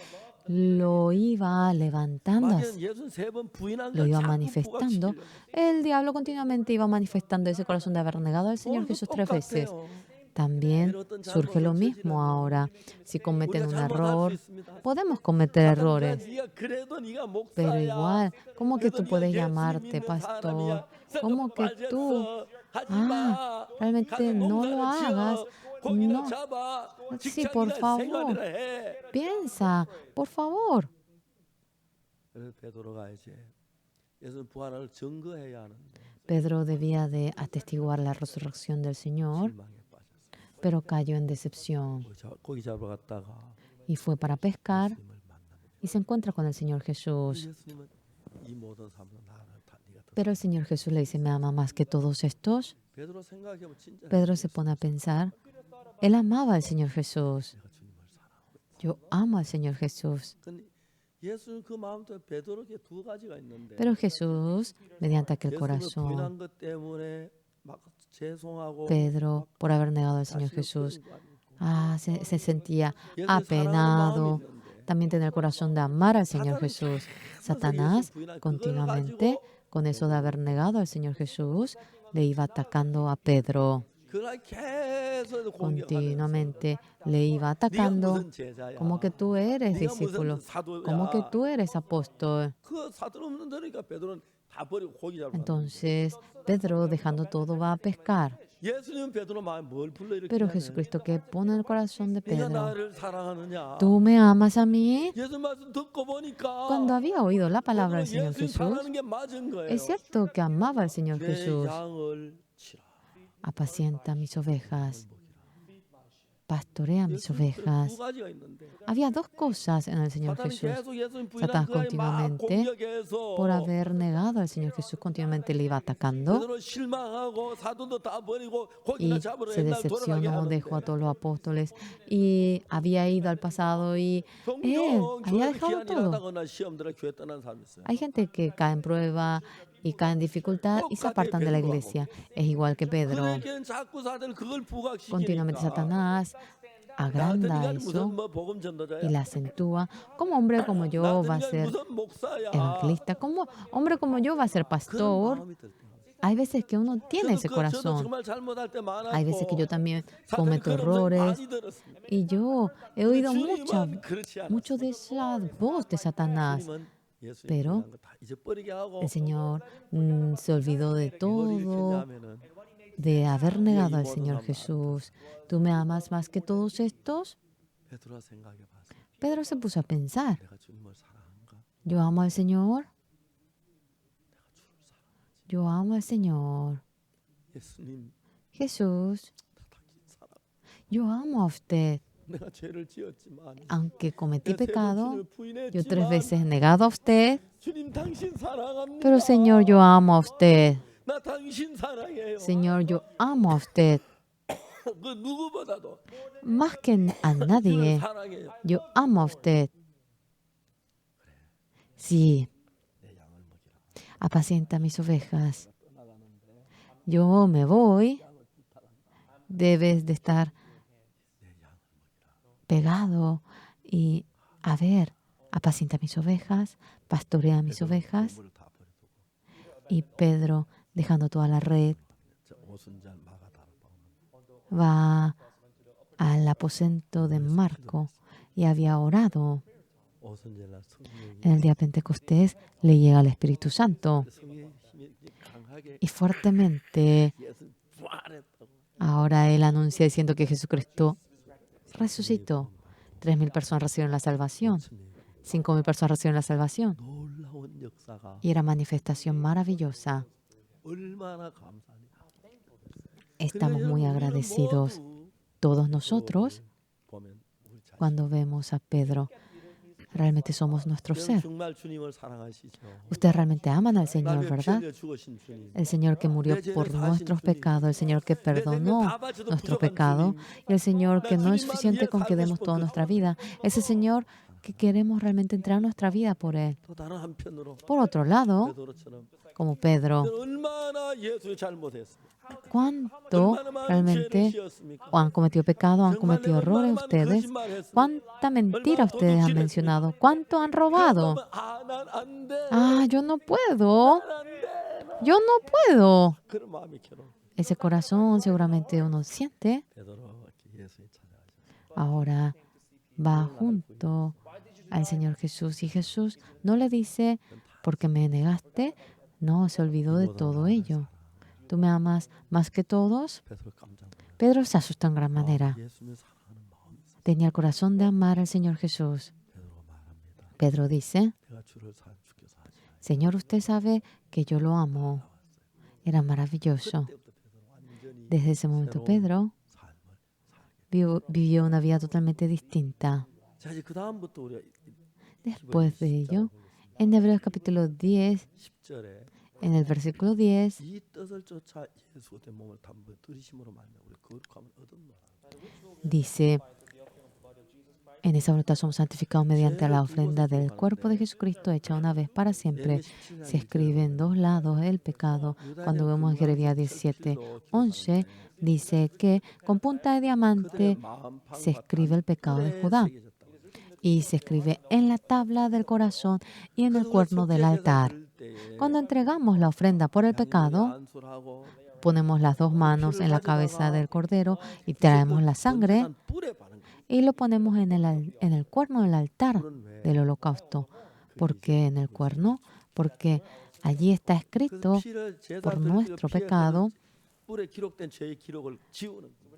lo iba levantando, 마귀는 예수님 세 번 부인한 lo 걸 iba 자꾸 manifestando. 부각시키려고. El diablo continuamente iba manifestando ese corazón de haber negado al Señor 오늘도 Jesús 3 veces. 똑같아요. También surge lo mismo ahora. Si cometen 우리가 un 잘못할 수 error, 있습니다. podemos cometer errores. 네가 그래도 네가 Pero 목사야. igual, ¿cómo que 그래도 tú 네가 puedes 예수님 llamarte 믿는 pastor? 사람이야. ¿Cómo que tú? 하지 Ah, 마. realmente 가서 no lo 농사를 지어. hagas. 고기나 No. 잡아. Sí, por 직장이나 favor. 생활이나 해. Piensa, por favor. 그래서 베드로가 이제 예수님 부활을 증거해야 하는데 Pedro debía de atestiguar la resurrección del Señor, 실망에 빠졌어요. pero cayó en decepción 고기 잡으러 갔다가 y fue para pescar 예수님을 만납니다. y se encuentra con el Señor Jesús. 예수님은 이 모든 사람들 나를 다 네가 더. Pero el Señor Jesús le dice, ¿me ama más que todos estos? 베드로 생각해보면 진짜 Pedro se pone a pensar, él amaba al Señor Jesús. 내가 주님을 사랑하고. Yo amo al Señor Jesús. 근데 예수님 그 마음도 베드로에게 두 가지가 있는데 Pero Jesús, mediante aquel 예수님을 corazón, 부인한 것 때문에 막 죄송하고 Pedro, por haber negado al Señor 자신을 Jesús, 버린 거 아닙니까? se sentía 예수님 사랑하는 apenado. 마음이 있는데 También tenía el corazón de amar al Señor Jesús. Satanás continuamente, con eso de haber negado al Señor Jesús, le iba atacando a Pedro. 그날 계속 공격하면서 Continuamente le iba 네가 atacando, 무슨 제자야? como que tú eres 네가 discípulo, 무슨 사도야? como que tú eres apóstol. 그 사도 없는 데니까 베드로는 다 버리고 고기 잡으러 갔는데 Entonces, Pedro, dejando todo, va a pescar. 예수님 베드로 마음에 뭘 불러 이렇게 Pero 하냐면 Jesucristo, que pone en el corazón de 네가 Pedro, 나를 사랑하느냐? ¿tú me amas a mí? 예수 말씀 듣고 보니까 Cuando había oído la palabra del 베드로는 Señor 예수님 Jesús, 사랑하는 게 맞은 거예요. es cierto que amaba al Señor 내 Jesús. 양을 치라. Apacienta mis ovejas, pastorea mis 예수님 두 ovejas. 가지가 있는데 Había dos cosas en el Señor 사탄이 Jesús. 계속 예수님 Satanás 부인한 거에 막 continuamente, 공격해서 por haber negado al Señor Jesús, continuamente le iba atacando 베드로 실망하고 사도도 다 버리고 y 고기나 잡으러 se 옛날 돌아가게 decepcionó, dejó a 하는데 todos los apóstoles y había ido al pasado y él 종종 había 교회 dejado 기한이 todo. 일하다거나 시험 들어 교회 떠난 사람 있어요. Hay gente que cae en prueba y cae en dificultad y se apartan de la iglesia. Es igual que Pedro. 그에게는 자꾸 사탄 그걸 Continuamente 부각시키니까 Satanás 나한테 agranda 네가 무슨 eso 뭐 복음 전도자야? y la acentúa. Como hombre como yo va a 나한테 네가 ser 무슨 목사야? evangelista, como hombre como yo va a ser 그런 pastor. 마음이 들 때가 있어요. Hay veces que uno tiene ese 저도 corazón. 정말 잘못할 때 Hay veces que yo 많았고 también 사탄이 cometo 그런 음성 errores 많이 들었습니다. y yo he 근데 oído 주님은 그렇지 않았어요. mucho de esa voz de Satanás. 주님은 예수님 Pero 부인한 거다 잊어버리게 하고 el Señor se olvidó de 뭘 이렇게 todo, 했냐면은 de haber negado al Señor Jesús. ¿Tú me amas más que todos estos? 베드로가 생각해 봤어. Pedro se puso a pensar, 내가 주님을 사랑한가? ¿yo amo al Señor? Yo amo al Señor. 예수님 Jesús, 다 당신 사랑. yo amo a usted. 내가 죄를 지었지만 Aunque cometí 내가 세 번 pecado, 주님을 yo 3 부인했지만 veces he negado a usted, 주님 당신 사랑합니다. pero Señor, yo amo a usted. 나 당신 사랑해요. Señor, yo amo a usted. 그 누구보다도 Más que a 주님을 nadie, 사랑해요. yo amo a usted. Sí, 내 양을 먹이라. apacienta mis ovejas. Yo me voy. Debes de estar pegado y, a ver, apacienta mis ovejas, pastorea mis ovejas. 물을 다 버려두고 Y Pedro, dejando toda la red, 저 오순절 마가다라 va al aposento de Marco y había orado. 오순절날 성령이 En el día de Pentecostés le llega el Espíritu Santo 성령의 힘이 강하게 y fuertemente 예수 부활했다고. ahora él anuncia diciendo que Jesucristo resucitó. 3.000 personas recibieron la salvación. 5.000 personas recibieron la salvación. 놀라운 역사가 Y era manifestación maravillosa. 얼마나 감사합니다. Estamos muy agradecidos. todos nosotros, 보면 우리 자신. cuando vemos a Pedro, realmente somos nuestro 여러분 ser. 정말 주님을 사랑하시죠. Ustedes realmente aman al 날 Señor, 위해 피 ¿verdad? 흘려 죽으신 주님. El Señor que murió por nuestros pecados, el Señor que perdonó nuestro pecado y el Señor que no es suficiente con que demos toda nuestra vida. Ese Señor que queremos realmente entregar nuestra vida por Él. 또 다른 한편으로 Por otro lado, 베드로처럼 como Pedro, 얼마나 예수를 잘못했습니까? ¿cuánto 얼마나 많은 죄를 realmente 지었습니까? han cometido pecado, han cometido errores ustedes? ¿Cuánta mentira ustedes han mencionado? ¿Cuánto han robado? 난안 돼. Yo no puedo. 안 돼. Yo no puedo. 그런 마음이 괴로워. Ese corazón seguramente uno siente. 베드로 예수님 찾아가셨어요. Ahora va junto al Señor Jesús y Jesús no le dice, porque me negaste, no, se olvidó de todo ello. Tú me amas más que todos. 베드로 깜짝 놀랐어요. Pedro se asustó en gran manera. 예수님을 사랑하는 마음이 있어요. Tenía el corazón de amar al Señor Jesús. 베드로가 말합니다. Pedro dice, 내가 주를 죽여서 하지. Señor, usted sabe que yo lo amo. Era maravilloso. 그때부터 베드로 완전히 Desde ese momento Pedro 삶을 살게. vivió una vida totalmente distinta. 자, 이제 그 다음부터 우리가 Después de ello, en Hebreos capítulo 10, 10절에 en el versículo 10, 이 뜻을 쫓아 예수 된 몸을 담보에 들이심으로 말미암아 우리 거룩함을 얻었노라. dice, en esa voluntad somos santificados mediante la ofrenda del cuerpo de Jesucristo hecha una vez para siempre. Se escribe en dos lados el pecado. Cuando vemos en Jeremías 17, 11, dice que con punta de diamante se escribe el pecado de Judá y se escribe en la tabla del corazón y en el cuerno del altar. Cuando entregamos la ofrenda por el pecado, ponemos las dos manos en la cabeza del cordero y traemos la sangre y lo ponemos en el cuerno del altar del holocausto. ¿Por qué en el cuerno? Porque allí está escrito por nuestro pecado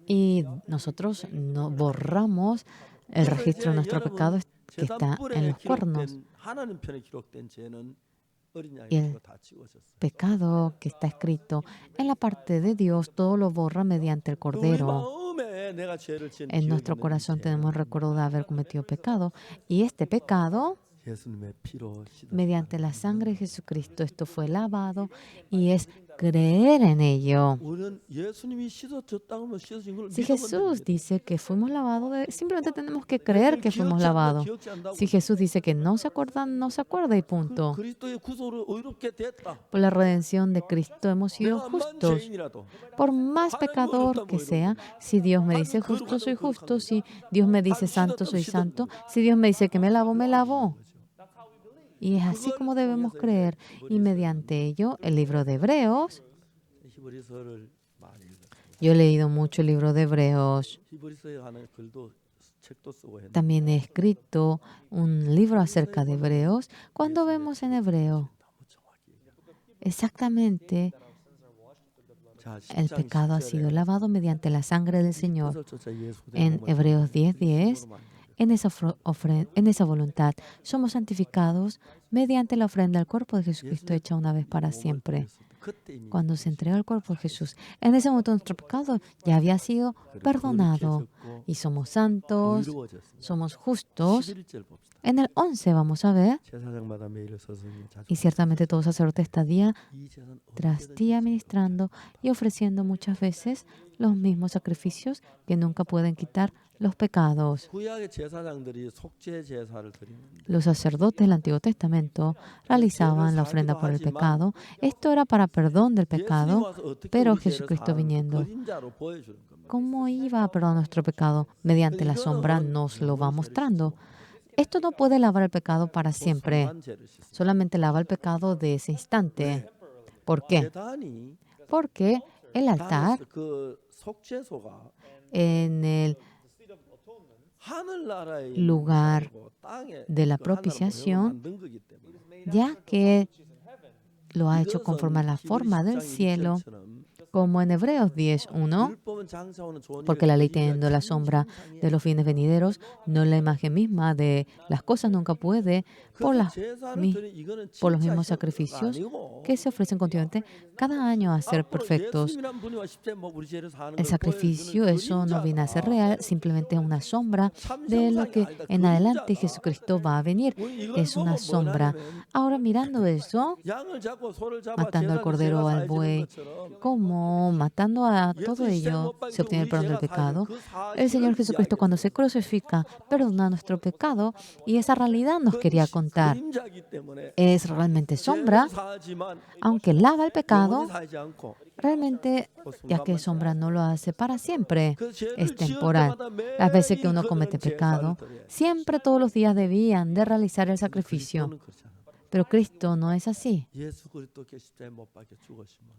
y nosotros no borramos el registro de nuestro pecado que está en los cuernos. Y el pecado que está escrito en la parte de Dios, todo lo borra mediante el Cordero. En nuestro corazón tenemos recuerdo de haber cometido pecado. Y este pecado, mediante la sangre de Jesucristo, esto fue lavado y es creer en ello. Si Jesús dice que fuimos lavados, simplemente tenemos que creer que fuimos lavados. Si Jesús dice que no se acuerda, no se acuerda y punto. Por la redención de Cristo hemos sido justos. Por más pecador que sea, si Dios me dice justo, soy justo. Si Dios me dice santo, soy santo. Si Dios me dice que me lavo, me lavo. Y es así como debemos creer. Y mediante ello, el libro de Hebreos, yo he leído mucho el libro de Hebreos. También he escrito un libro acerca de Hebreos. Cuando vemos en Hebreo, exactamente, el pecado ha sido lavado mediante la sangre del Señor. En Hebreos 10:10, en esa voluntad somos santificados mediante la ofrenda del cuerpo de Jesucristo hecha una vez para siempre. Cuando se entregó el cuerpo de Jesús, en ese momento nuestro pecado ya había sido perdonado y somos santos, somos justos. En el 11 vamos a ver, y ciertamente todo sacerdote está día tras día ministrando y ofreciendo muchas veces los mismos sacrificios que nunca pueden quitar los pecados. Los sacerdotes del Antiguo Testamento realizaban la ofrenda por el pecado. Esto era para perdón del pecado, pero Jesucristo viniendo, ¿cómo iba a perdonar nuestro pecado? Mediante la sombra nos lo va mostrando. Esto no puede lavar el pecado para siempre. Solamente lava el pecado de ese instante. ¿Por qué? Porque el altar en el lugar de la propiciación, ya que lo ha hecho conforme a la forma del cielo, como en Hebreos 10:1, porque la ley teniendo la sombra de los fines venideros, no la imagen misma de las cosas, nunca puede, por, por los mismos sacrificios que se ofrecen continuamente cada año a ser perfectos. El sacrificio, eso no viene a ser real, simplemente es una sombra de lo que en adelante Jesucristo va a venir. Es una sombra. Ahora mirando eso, matando al cordero o al buey, como matando a todo ello se obtiene el perdón del pecado. El Señor Jesucristo cuando se crucifica perdona nuestro pecado y esa realidad nos quería contar. Es realmente sombra, aunque lava el pecado, realmente, ya que sombra no lo hace para siempre, es temporal. Las veces que uno comete pecado, siempre todos los días debían de realizar el sacrificio. Pero Cristo no es así.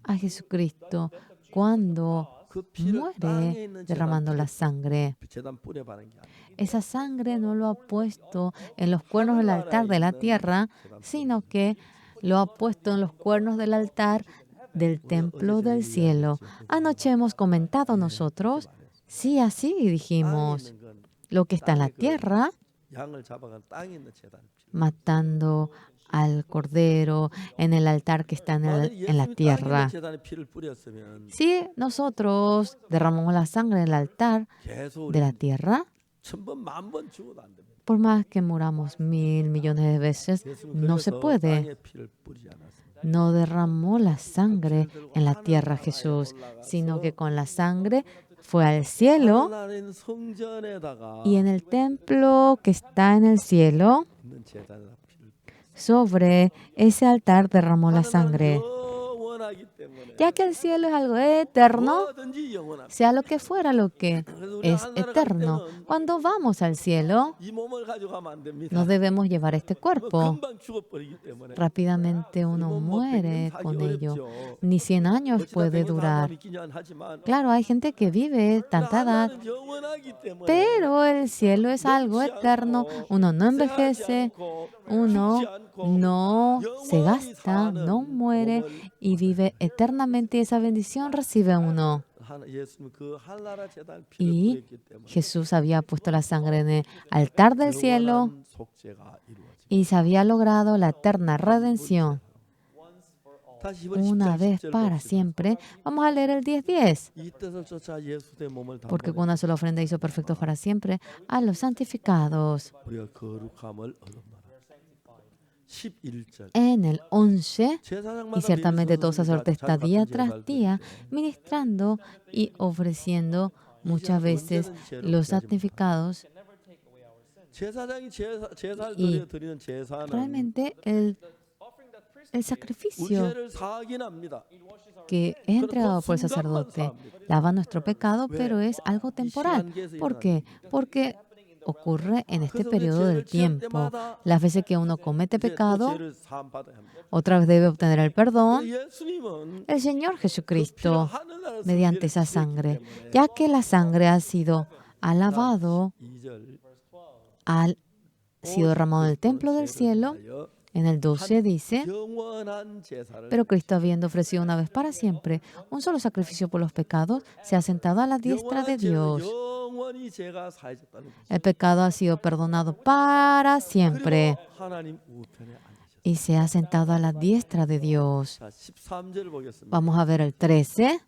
A Jesucristo, cuando muere derramando la sangre, esa sangre no lo ha puesto en los cuernos del altar de la tierra, sino que lo ha puesto en los cuernos del altar del templo del cielo. Anoche hemos comentado nosotros, sí, así dijimos, lo que está en la tierra, matando al cordero en el altar que está en la tierra. Si nosotros derramamos la sangre en el altar de la tierra, por más que muramos 1,000 millones de veces, no se puede. No derramó la sangre en la tierra Jesús, sino que con la sangre fue al cielo y en el templo que está en el cielo, sobre ese altar derramó la sangre. Ya que el cielo es algo eterno, sea lo que fuera lo que es eterno. Cuando vamos al cielo, no debemos llevar este cuerpo. Rápidamente uno muere con ello. Ni 100 años puede durar. Claro, hay gente que vive tanta edad, pero el cielo es algo eterno. Uno no envejece, uno no se gasta, no muere y vive eternamente y esa bendición recibe uno. Y Jesús había puesto la sangre en el altar del cielo y se había logrado la eterna redención. Una vez para siempre. Vamos a leer el 10:10. Porque con una sola ofrenda hizo perfectos para siempre a los santificados. En el 11, y ciertamente todo sacerdote está día tras día ministrando y ofreciendo muchas veces los santificados. Y realmente el sacrificio que es entregado por el sacerdote lava nuestro pecado, pero es algo temporal. ¿Por qué? Porque ocurre en este periodo del tiempo. Las veces que uno comete pecado, otra vez debe obtener el perdón. El Señor Jesucristo, mediante esa sangre, ya que la sangre ha sido alabado, ha sido derramado en el templo del cielo. En el 12 dice, pero Cristo, habiendo ofrecido una vez para siempre un solo sacrificio por los pecados, se ha sentado a la diestra de Dios. El pecado ha sido perdonado para siempre y se ha sentado a la diestra de Dios. Vamos a ver el 13.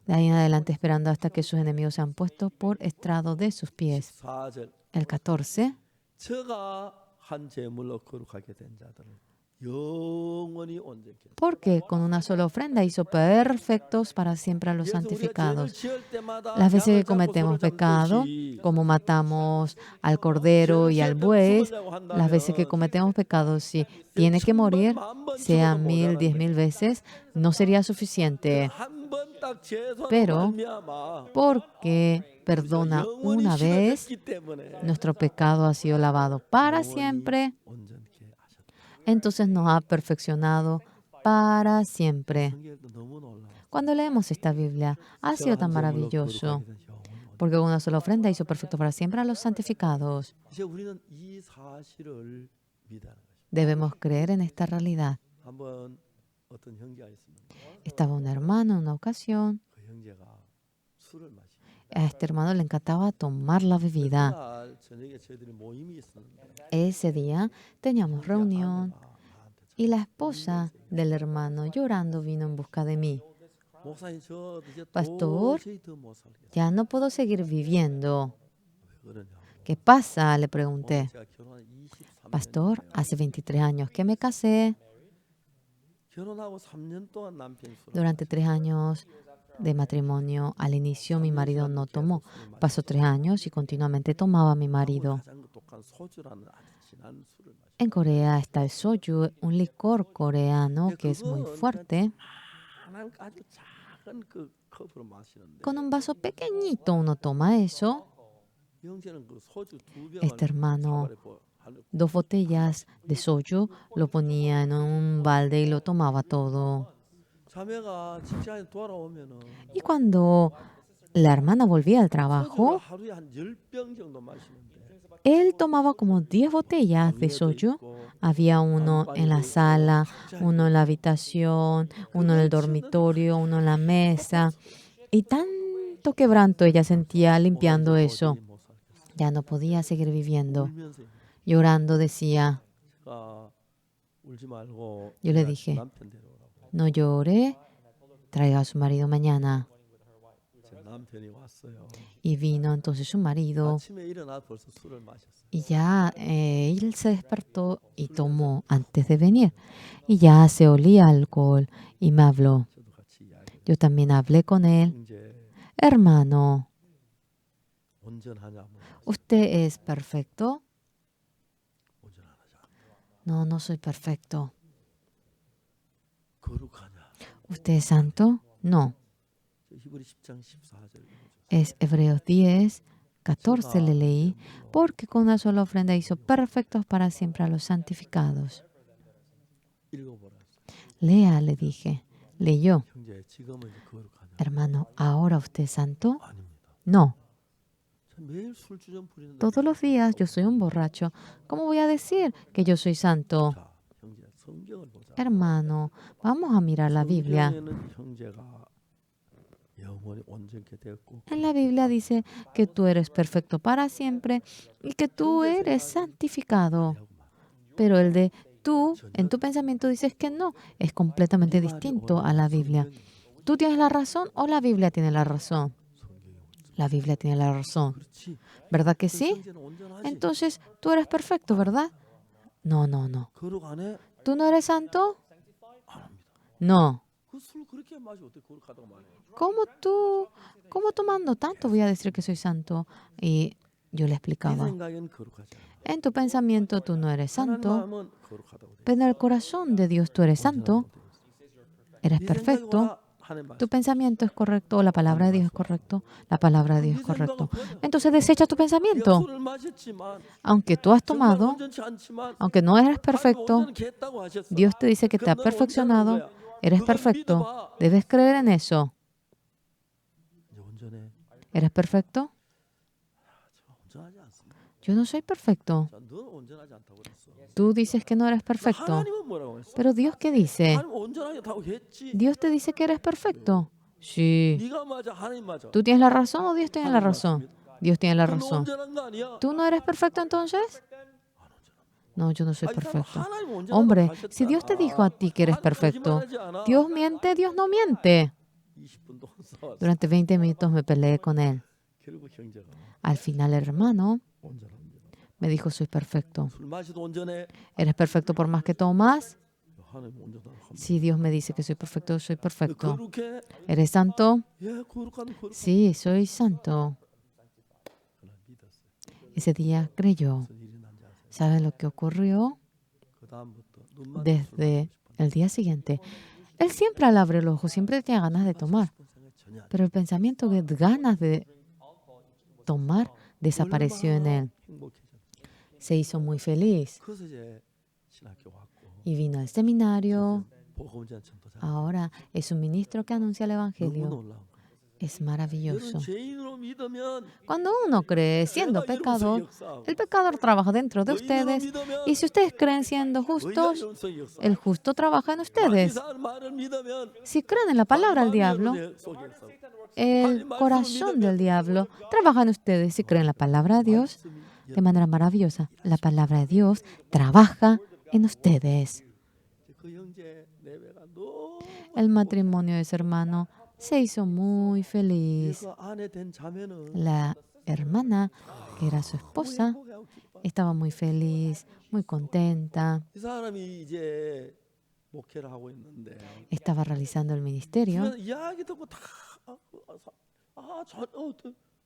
De ahí en adelante esperando hasta que sus enemigos sean puestos por estrado de sus pies. El 14. Porque con una sola ofrenda hizo perfectos para siempre a los santificados. Las veces que cometemos pecado, como matamos al cordero y al buey, las veces que cometemos pecado, si tiene que morir, sea 1,000, 10,000 veces, no sería suficiente. Pero porque perdona una vez, nuestro pecado ha sido lavado para siempre. Entonces nos ha perfeccionado para siempre. Cuando leemos esta Biblia, ha sido tan maravilloso, porque con una sola ofrenda hizo perfecto para siempre a los santificados. Debemos creer en esta realidad. 어떤 형제가 있었는데 Estaba un hermano en una ocasión. 그 형제가 술을 마시고 A este hermano le encantaba tomar la bebida. 그날 저녁에 저희들이 모임이 있었는데 Ese día teníamos reunión 아내가 나한테 y la esposa del hermano llorando vino en busca de mí. 목사님 저 이제 Pastor, 도저히 더 못 살겠어요. ya no puedo seguir viviendo. 왜 그러냐고. ¿Qué pasa? Le pregunté. 제가 결혼한 23년 Pastor, hace 23 años que me casé. 결혼하고 3년 동안 남편이 술을 Durante 3 años de matrimonio, al inicio mi marido no tomó. Pasó 3 años y continuamente tomaba mi marido. 가장 독한 소주라는 아주 진한 술을 마시고 En Corea está el soju, un licor coreano que es muy fuerte. 하나는 아주 작은 그 컵으로 마시는데 Con un vaso pequeñito uno toma eso. 형제는 그 소주 두 병을 Este hermano, 사발에 하는 2 botellas de soju, lo ponía en un balde y lo tomaba todo. 자매가 직장에 돌아오면은 Y cuando la hermana volvía al 소주를 trabajo, 하루에 한 10병 정도 마시는데 él tomaba como 10 botellas de soju. Había uno en la sala, uno en la habitación, uno en el dormitorio, uno en la mesa. Y tanto quebranto ella sentía limpiando eso. Ya no podía seguir viviendo. 울면서 Llorando decía, 제가 울지 말고 yo le dije, 남편 데려오라고. no llore, traiga a su marido mañana. 제 남편이 왔어요. Y vino entonces su marido 아침에 일어나 벌써 술을 마셨어요. y ya él se despertó y tomó antes de venir. Y ya se olía alcohol y me habló. 저도 같이 이야기. Yo también hablé con él. 형제 Hermano, 온전하냐? ¿usted es perfecto? 온전하냐? No, no soy perfecto. 거룩하냐? ¿Usted es santo? No. 저 히브리 10장 14절. Es Hebreos 10, 14 le leí, porque con una sola ofrenda hizo perfectos para siempre a los santificados. 읽어보라. Lea, le dije. Leyó. 형제 지금은 이제 거룩하냐? Hermano, ¿ahora usted es santo? 아닙니다. No. 저 매일 술주정 부리는데. Todos los días yo soy un borracho. ¿Cómo voy a decir que yo soy santo? 자, 형제 성경을 보자. Hermano, vamos a mirar la Biblia. 성경에는 형제가 영원히 온전케 되었고 En la Biblia dice que tú eres perfecto para siempre y que tú eres santificado. Pero el de tú, en tu pensamiento dices que no, es completamente distinto a la Biblia. ¿Tú tienes la razón o la Biblia tiene la razón? La Biblia tiene la razón. 그렇지. ¿Verdad que sí? 형제는 온전하지. Entonces, tú eres perfecto, ¿verdad? No, no, no. 거룩 안 해? ¿Tú no eres santo? 안 합니다. No. 그 술 그렇게 마시 어떻게 거룩하다고 말해? ¿Cómo tomando tanto voy a decir que soy santo? Y yo le 네 explicaba, 생각에는 거룩하지 않아. en tu pensamiento tú no eres 하나님 santo, 마음은 거룩하다고 돼. pero en el corazón de Dios tú eres santo, eres perfecto. Tu pensamiento es correcto, o la palabra de Dios es correcto, la palabra de Dios es correcto. Entonces desecha tu pensamiento. 술을 마셨지만 Aunque tú has 정말 tomado, 온전치 않지만 aunque no eres 하나님 perfecto, 온전케 했다고 하셨어. Dios te dice que te ha 그럼 넌 perfeccionado, 온전한 거야. eres 그걸 perfecto. 믿어봐. Debes creer en eso. 이제 온전해. ¿Eres perfecto? 저 온전하지 않습니다. Yo no soy perfecto. 자, 너 온전하지 않다고 그랬어. Tú dices que no eres perfecto. 하나님은 뭐라고 했어? Pero Dios, ¿qué dice? 하나님 온전하다고 했지. Dios te dice que eres perfecto. Sí. 네가 맞아, 하나님 맞아. ¿Tú tienes la razón o Dios tiene la razón? Dios tiene la 그럼 너 razón. 온전한 거 아니야? ¿Tú no eres perfecto entonces? No, yo no soy 아니, 그럼 perfecto. 하나님 온전하다고 Hombre, 하셨잖아. si Dios te dijo a ti que eres 하나님 perfecto, 거짓말하지 않아. Dios miente, Dios no miente. 20분 동안 싸웠어. Durante 20 minutos me peleé con él. 결국 형제가 Al final, el hermano 온전합니다. me dijo, soy perfecto. 술 마시도 온전해. ¿Eres perfecto por más que tomas? 하나님 온전하다고 합니다. Si Dios me dice que soy perfecto, soy perfecto. 거룩해? ¿Eres santo? 예, 거룩한 거룩. Sí, soy santo. 그날 믿었어요. Ese día creyó. 무슨 일이 난지 아세요? ¿Saben lo que ocurrió? 그 다음부터 눈만 Desde el día siguiente, él siempre al abrir los ojos, siempre tenía ganas de tomar. 전혀 안 Pero el pensamiento de ganas de tomar desapareció en él. 행복해져. Se hizo muy feliz 그래서 이제 신학교 왔고 y vino al seminario. 복음전천도 잘 Ahora es un ministro que anuncia el 너무 Evangelio. 놀라운 거예요. Es maravilloso. 너는 죄인으로 믿으면 Cuando uno cree siendo 내가 여러분 속에 pecador, 역사하고 el pecador trabaja dentro de 의인으로 ustedes. 믿으면 Y si ustedes creen siendo 의인이 justos, 여러분 속에 el 역사하고 justo trabaja en 마귀 ustedes. 이상한 말을 믿으면 Si creen en la palabra del 마귀 diablo, 여러분 속에 역사하고 el corazón del diablo trabaja en ustedes. Si creen en la palabra de Dios, de manera maravillosa, la palabra de Dios trabaja en ustedes. 그 형제 내외가 너무 El matrimonio de ese hermano se hizo muy feliz. 그 아내 된 자매는 La hermana, que era su 너무 esposa, 행복해하고 기뻐. estaba muy feliz, muy contenta. 이 사람이 이제 목회를 하고 있는데 Estaba realizando el ministerio. 주변 이야기 듣고 다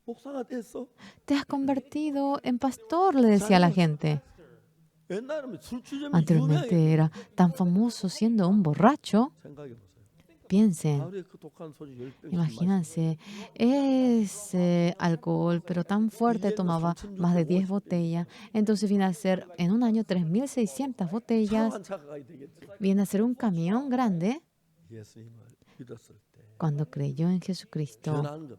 목사가 됐어. Te has convertido en pastor, le decía a la gente. 옛날에는 술주점이 유명해. Anteriormente era tan famoso siendo un borracho. 생각해 보세요. Piensen, 하루에 그 독한 소주 10병씩 imagínense, ese alcohol, pero tan fuerte, tomaba más de 10 botellas. Entonces viene a ser en un año 3.600 botellas. 차한 차가 가야 되겠지. Viene a ser un camión grande. 예수님을 믿었을 때 Cuando creyó en Jesucristo, 변한 겁니다.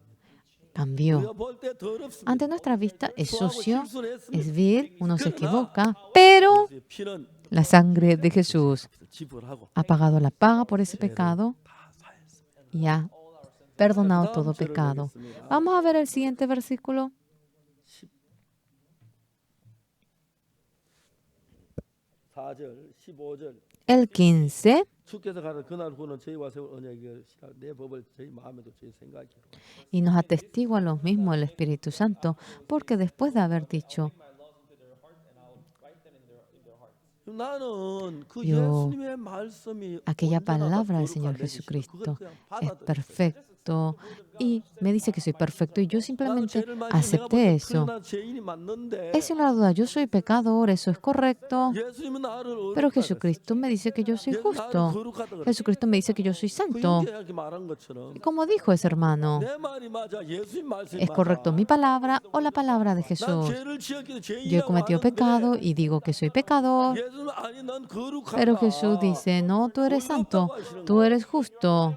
cambió. 우리가 볼 때 더럽습니다. Ante nuestra vista es 수하고 sucio, 실수를 es 했습니다. vil, uno se 그러나 equivoca, pero 예수의 피는 la sangre de Jesús 지불하고 ha pagado la paga por ese pecado 다 사했습니다. y ha perdonado todo pecado. Vamos a ver el siguiente versículo. 4절, 15절. El 15. 주께서 가는 그날 후는 저희와 세울 언약이 내 법을 저희 마음에도 저희 생각이로. Y nos atestigua lo mismo el Espíritu Santo, porque después de haber dicho, 나는 그 Yo, 예수님의 말씀이 aquella 언제나 다 palabra del 거룩한 Señor 내 것이다. Jesucristo 그걸 그냥 es 받아들였어요. perfecto y me dice que soy perfecto y yo 나는 simplemente 죄를 많이 내가 acepté 볼때 eso. 틀린 죄인이 맞는데 Es una duda, yo soy pecador, eso es correcto, 예수님은 나를 pero 어렵다 그랬어요. Jesucristo me dice que yo soy 예수님 나를 justo. 거룩하다 그랬어요. Jesucristo me dice que yo soy 그 santo. 형제에게 말한 것처럼 Y como dijo ese hermano, 내 말이 맞아, 예수님 말씀이 ¿es correcto 맞아. mi palabra o la palabra de 난 Jesús? 죄를 지었기도 Yo he 죄인이라고 cometido 하는데 pecado y digo que soy pecador, 예수님은 아니 난 거룩하다. pero Jesús dice, no, tú eres santo, tú eres justo,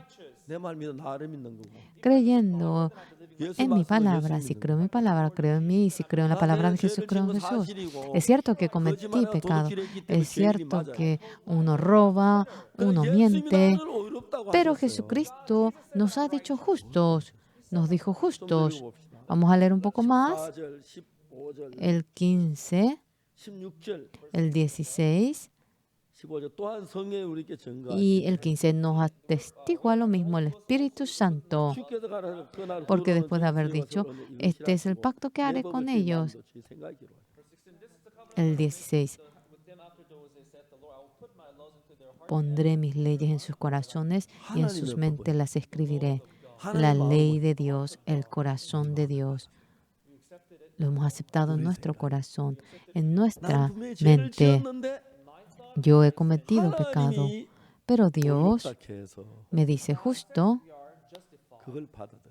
내 말 믿어 나를 믿는 거고. creyendo 예수 en mi 말씀은 palabra. 예수님 Si 믿는 creo en mi palabra, creo en mí. Y si creo en la 나 palabra 내가 de Jesús, 죄를 creo 지은 en 건 Jesús. 사실이고 Es cierto que cometí 거짓말하고 pecado. 도둑질했기 때문에 Es cierto 죄인이 que uno roba, uno 예수님이 miente. 나를 어렵다고 Pero 하셨어요. Jesucristo nos ha dicho justos. Nos dijo 좀 justos. 읽어봅시다. Vamos a leer un poco más. 14절, 15절, El 15, 16절, el 16 15절 또한 성령이 우리에게 증거하시고 y el 15 nos atestigua lo mismo el Espíritu Santo. 주께서 가라 그날 Porque 후로는 después de haber 저희와 dicho, 세울 언약을 este es el 이루시라 pacto que 하시고 haré 내 con 법을 저희 ellos. 마음도 저희 생각이로 하시고. El 16. Pondré mis leyes en sus corazones y en sus mentes las escribiré. La ley de Dios, el corazón de Dios. Lo hemos aceptado en nuestro corazón, en nuestra 난 분명히 죄를 mente. 지었는데 Yo he cometido pecado, 하나님이 pero Dios 어렵게 해서 me dice justo 그걸 받아들였어요.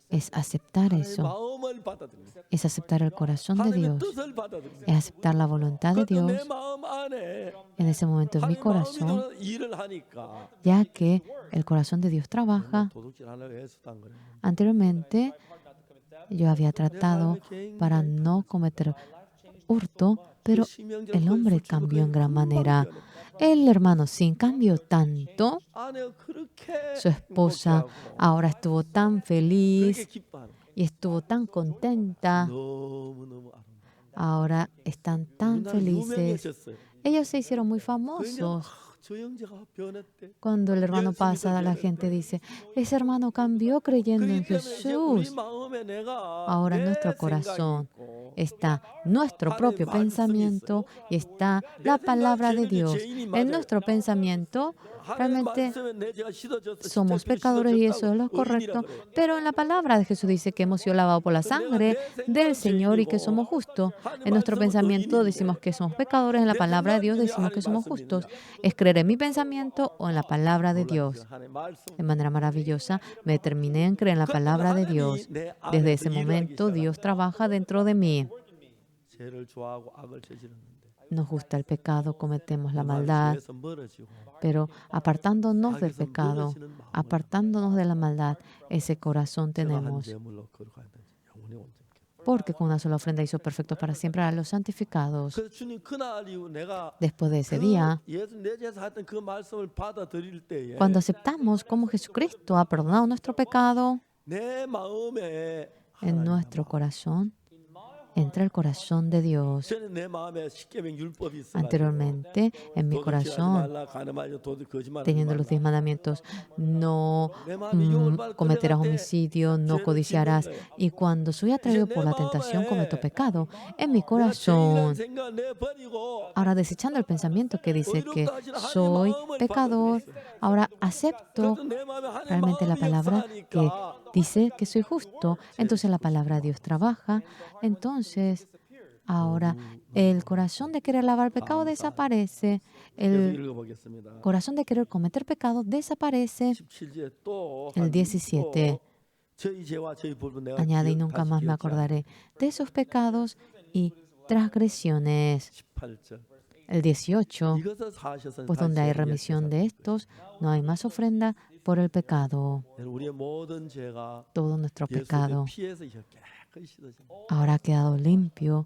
es aceptar 하나님의 eso, 마음을 받아들였어요. es aceptar el corazón de 하나님의 Dios, 뜻을 받아들였어요. es aceptar la voluntad de 그것도 내 Dios 마음 안에 en ese momento en mi 하나님 마음이 corazón, 들어서 일을 하니까 ya que el corazón de Dios trabaja. 도둑질 하려고 애쓰던 거예요. Anteriormente yo había tratado para no cometer hurto, pero el hombre cambió en gran manera. El hermano sin cambió tanto, 아내가 그렇게 su esposa 행복해하고 ahora estuvo tan 그렇게 feliz 기뻐하는 y estuvo tan contenta, 너무너무 아름다워. ahora están tan felices. 유명해졌어요. Ellos se hicieron muy 그냥 famosos. 저 형제가 변했대. Cuando el hermano pasa, la gente dice, ese hermano cambió creyendo en 그렇기 때문에 이제 우리 Jesús. 마음에 내가 Ahora en 내 nuestro 생각이 corazón 있고 está nuestro propio pensamiento y está la palabra de Dios. En nuestro pensamiento 하나님 realmente 말씀에 내 죄가 씻어졌어. somos pecadores y eso es lo correcto, pero en la palabra de Jesús dice que hemos sido lavados por la sangre del Señor y que somos justos. En nuestro pensamiento decimos que somos pecadores, en la palabra de Dios decimos que somos justos. Es creer en mi pensamiento o en la palabra de Dios. 하나님 말씀. De manera maravillosa me determiné en creer en la palabra de Dios. Desde ese momento Dios trabaja dentro de mí. 죄를 좋아하고 악을 저지르는데 nos gusta el pecado, cometemos la 그 말을 maldad, 죄에서 멀어지고 pero apartándonos del 악에서 pecado, 멀어지는 마음을 apartándonos de la maldad, ese corazón 제가 한 tenemos. 제물로 거룩하다. 영원히 온전케. Porque con una sola ofrenda hizo perfectos para siempre a los santificados. 그래서 주님 그날 이후 내가 Después de ese 그 día, 예수 내 죄에서 했던 그 말씀을 받아들일 때에 cuando aceptamos como Jesucristo ha perdonado nuestro pecado, 내 마음에 en 하나님의 nuestro 마음. corazón entra el corazón de Dios. 전에 내 마음에 십계명 율법이 있어가지고 Anteriormente, en mi 도둑질하지 corazón, 말라, 가늠하지 도둑 거짓말하지 teniendo los 말라. 10 mandamientos, no 내 마음에 유혹을 받아 cometerás 끌려갈 때 homicidio, no 죄를 codiciarás. 짓는 거예요. Y cuando soy atraído por la tentación, cometo pecado. En mi corazón, 내가 죄인이라는 생각을 내버리고 ahora desechando el pensamiento que dice que 의롭다 하시는 하나님의 soy 마음을 pecador, 받아들였어요. ahora acepto 그래서 내 마음에 하나님의 realmente la 마음이 palabra que 역사하니까 dice que soy justo. Entonces la palabra de Dios trabaja. Entonces, ahora el corazón de querer lavar pecado desaparece. 계속 El 읽어보겠습니다. corazón de querer cometer pecado desaparece. 17절에 또 El 17 저희 죄와 저희 불은 내가 añade y nunca 다시 más me 기억지 않고. acordaré de esos pecados y transgresiones. 18절 El 18, 이것을 사셔서 pues donde hay remisión de estos, no hay más ofrenda por el pecado. 우리의 모든 죄가 Todo nuestro 예수의 pecado 피에서 깨끗이 씻어집니다. ahora ha quedado limpio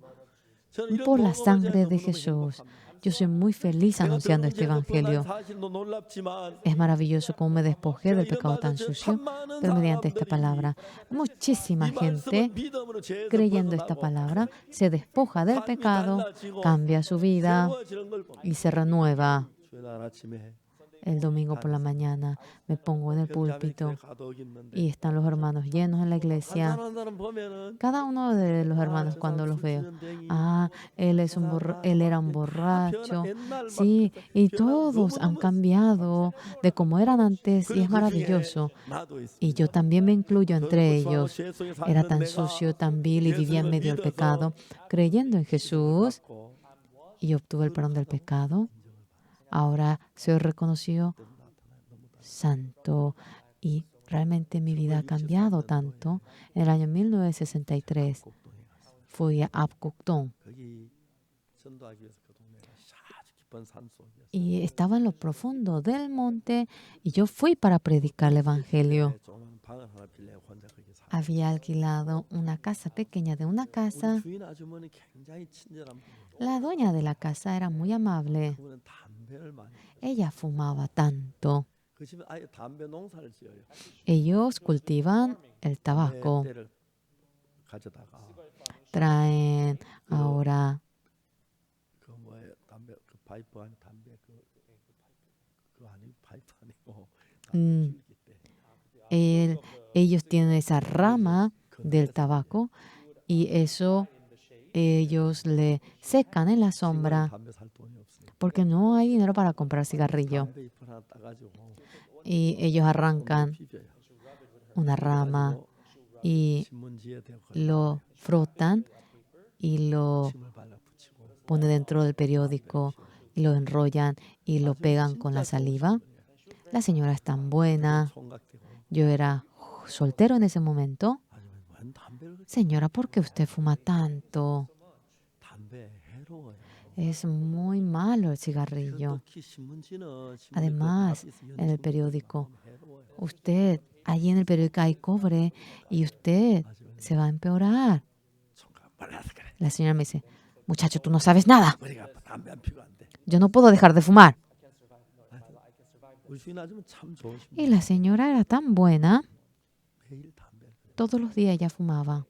저는 이런 por la 복음을 sangre de 너무너무 Jesús. 행복합니다. Yo soy muy feliz anunciando este evangelio. 사실도 놀랍지만 Es maravilloso cómo me despojé del pecado tan sucio, pero mediante esta palabra, muchísima 이 gente 말씀을 믿음으로 죄에서 creyendo esta 벗어나고 palabra se despoja del 삶이 pecado, 달라지고 cambia su vida 새로워지는 걸 봅니다. y se renueva. 주일 날 아침에 El domingo por la mañana me pongo en el púlpito 가득 있는데 y están los hermanos llenos en la 한 iglesia. 사람 보면은 Cada uno de los hermanos cuando los veo, él él era un borracho. Sí, y todos han cambiado de como eran antes y es maravilloso. 나도 있어. Y yo también me incluyo entre ellos. Era tan sucio, tan vil y vivía en medio del pecado, creyendo en Jesús y obtuve el perdón del pecado. Ahora soy reconocido santo y realmente mi vida ha cambiado tanto. En el año 1963 fui a Apgujeong 거기 전도하기 위해서 그 동네가 아주 깊은 산 속이었어요. y estaba en lo profundo del monte y yo fui para predicar el evangelio. 조그만 방을 하나 빌려 혼자 거기 살. Había alquilado una casa pequeña de una casa. 우리 주인 아주머니 굉장히 친절한 분이고 La dueña de la casa era muy amable. 그분은 담배를 많이. Ella fumaba tanto. 그 집은 아예 담배 농사를 지어요. Ellos cultivan el tabaco. 때를 가져다가 Traen ahora 그 뭐에 담배 그 파이프 아니 담배 그 아니 파이프 아니고 Mm. Ellos tienen esa rama del tabaco y eso ellos le secan en la sombra 담배 살 돈이 없으니까 porque no hay dinero para comprar cigarrillo. 담배 잎을 하나 따가지고 Y ellos arrancan 비벼요. una rama y 신문지에 대고 lo frotan y lo 침을 발라 붙이고 ponen dentro del periódico y lo enrollan y lo pegan con la saliva. La señora es tan buena. 총각되고 Yo era soltero en ese momento. 아주머니 웬 담배를 Señora, ¿por qué usted fuma tanto? 담배 해로워요. Es muy malo el cigarrillo. 특히 신문지는 Además, en el periódico, usted, allí en el periódico hay cobre y usted se va a empeorar. 총각 말라서 그래. La señora me dice, muchacho, tú no sabes nada. 머리가 아파 담배 안 피고 안 돼. Yo no puedo dejar de fumar. 우리 주인 아주머니 참 좋으신 Y la señora era tan buena, 매일 담배. todos los días ella fumaba.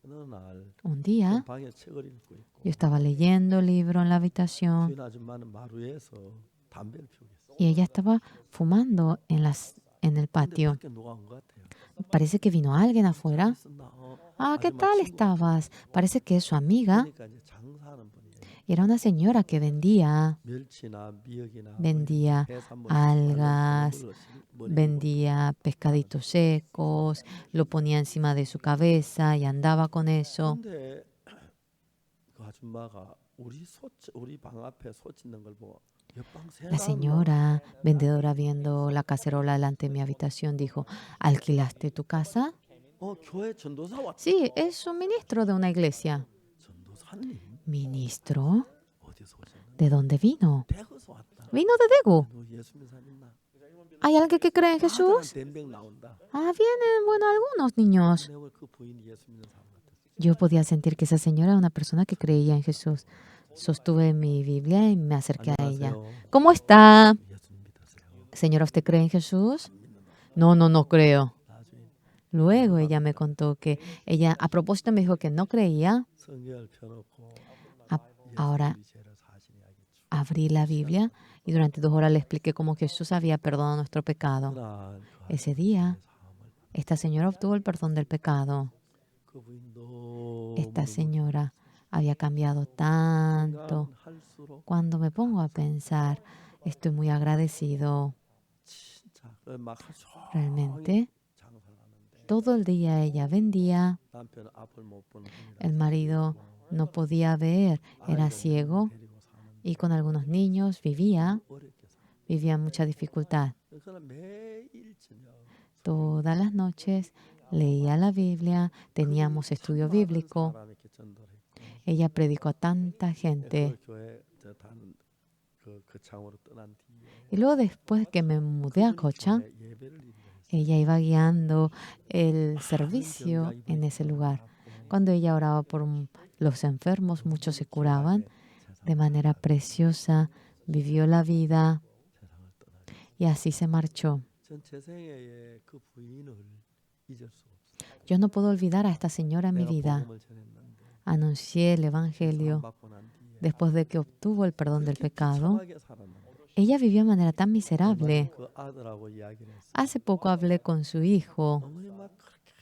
어느 날 Un día, 방에 책을 읽고 있고 yo estaba leyendo el libro en la habitación 주인 아줌마는 마루에서 담배를 피우고 있어. y ella estaba fumando en el 근데 patio. 밖에 누가 온 것 같아요. Parece que vino alguien afuera. 있었나? Ah, ¿qué tal estabas? Parece que es su amiga. 그러니까 이제 장사하는 분이에요. Y era una señora que vendía 멸치나 미역이나 vendía 해산물, algas, 머리 vendía pescaditos secos, lo ponía encima de su cabeza y andaba con eso. 근데 그 아줌마가 우리 방 앞에 소 찢는 걸 보고 옆방 La señora vendedora viendo la cacerola delante de mi habitación dijo, ¿alquilaste tu casa? 교회 전도사 왔다. Sí, es un ministro de una iglesia. 전도사님 ¿Ministro? 어디 ¿De dónde vino? 대구에서 왔다. Vino de Daegu. 너 예수 믿는 사람 있나? ¿Hay alguien que cree en Jesús? 몇 나온다. Vienen, bueno, algunos niños. 내가 그 부인이 예수 믿는 사람 같았어. Yo podía sentir que esa señora era una persona que creía en Jesús. Sostuve mi Biblia y me acerqué a ella. 안녕하세요. ¿Cómo está? 예수 믿으세요. Señora, ¿usted cree en Jesús? No, no creo. 나중에 Luego ella me contó que ella a propósito me dijo que no creía. 성경을 펴놓고 Ahora 우리 죄를 사실이 알겠죠. abrí la Biblia y durante 2 horas le expliqué cómo Jesús había perdonado nuestro pecado. 그날 Ese día, esta señora obtuvo el perdón del pecado. 그 부인 너무 Esta señora había cambiado tanto. 할수록 Cuando me pongo a pensar, estoy muy agradecido. 진짜 막 하루 Realmente, 장사를 하는데 todo el día ella vendía. 남편 앞을 못 보는 El marido no podía ver, era ciego 데리고 사는데 y con algunos niños vivía mucha dificultad. 그러나 매일 저녁 Todas las noches leía la Biblia, teníamos estudio bíblico. 사람에게 전도했고 Ella predicó a tanta gente. 그 교회 그 창으로 떠난 뒤에 Y luego después que me mudé a Cocha, 예배를 드리고 ella iba guiando el servicio en ese lugar. Cuando ella oraba por los enfermos, muchos se curaban de manera preciosa, vivió la vida 세상을 떠나. y así se marchó. 전 제 생애에 그 부인을 잊을 수 없어요. Yo no puedo olvidar a esta señora en mi 내가 vida. 복음을 전했는데 Anuncié el Evangelio 받고 난 뒤에 después de que obtuvo el perdón del pecado. 비참하게 살았는데 Ella vivió de manera tan miserable. 그 아들하고 이야기를 했어요. Hace poco hablé con su hijo. 어머니 막 그렇게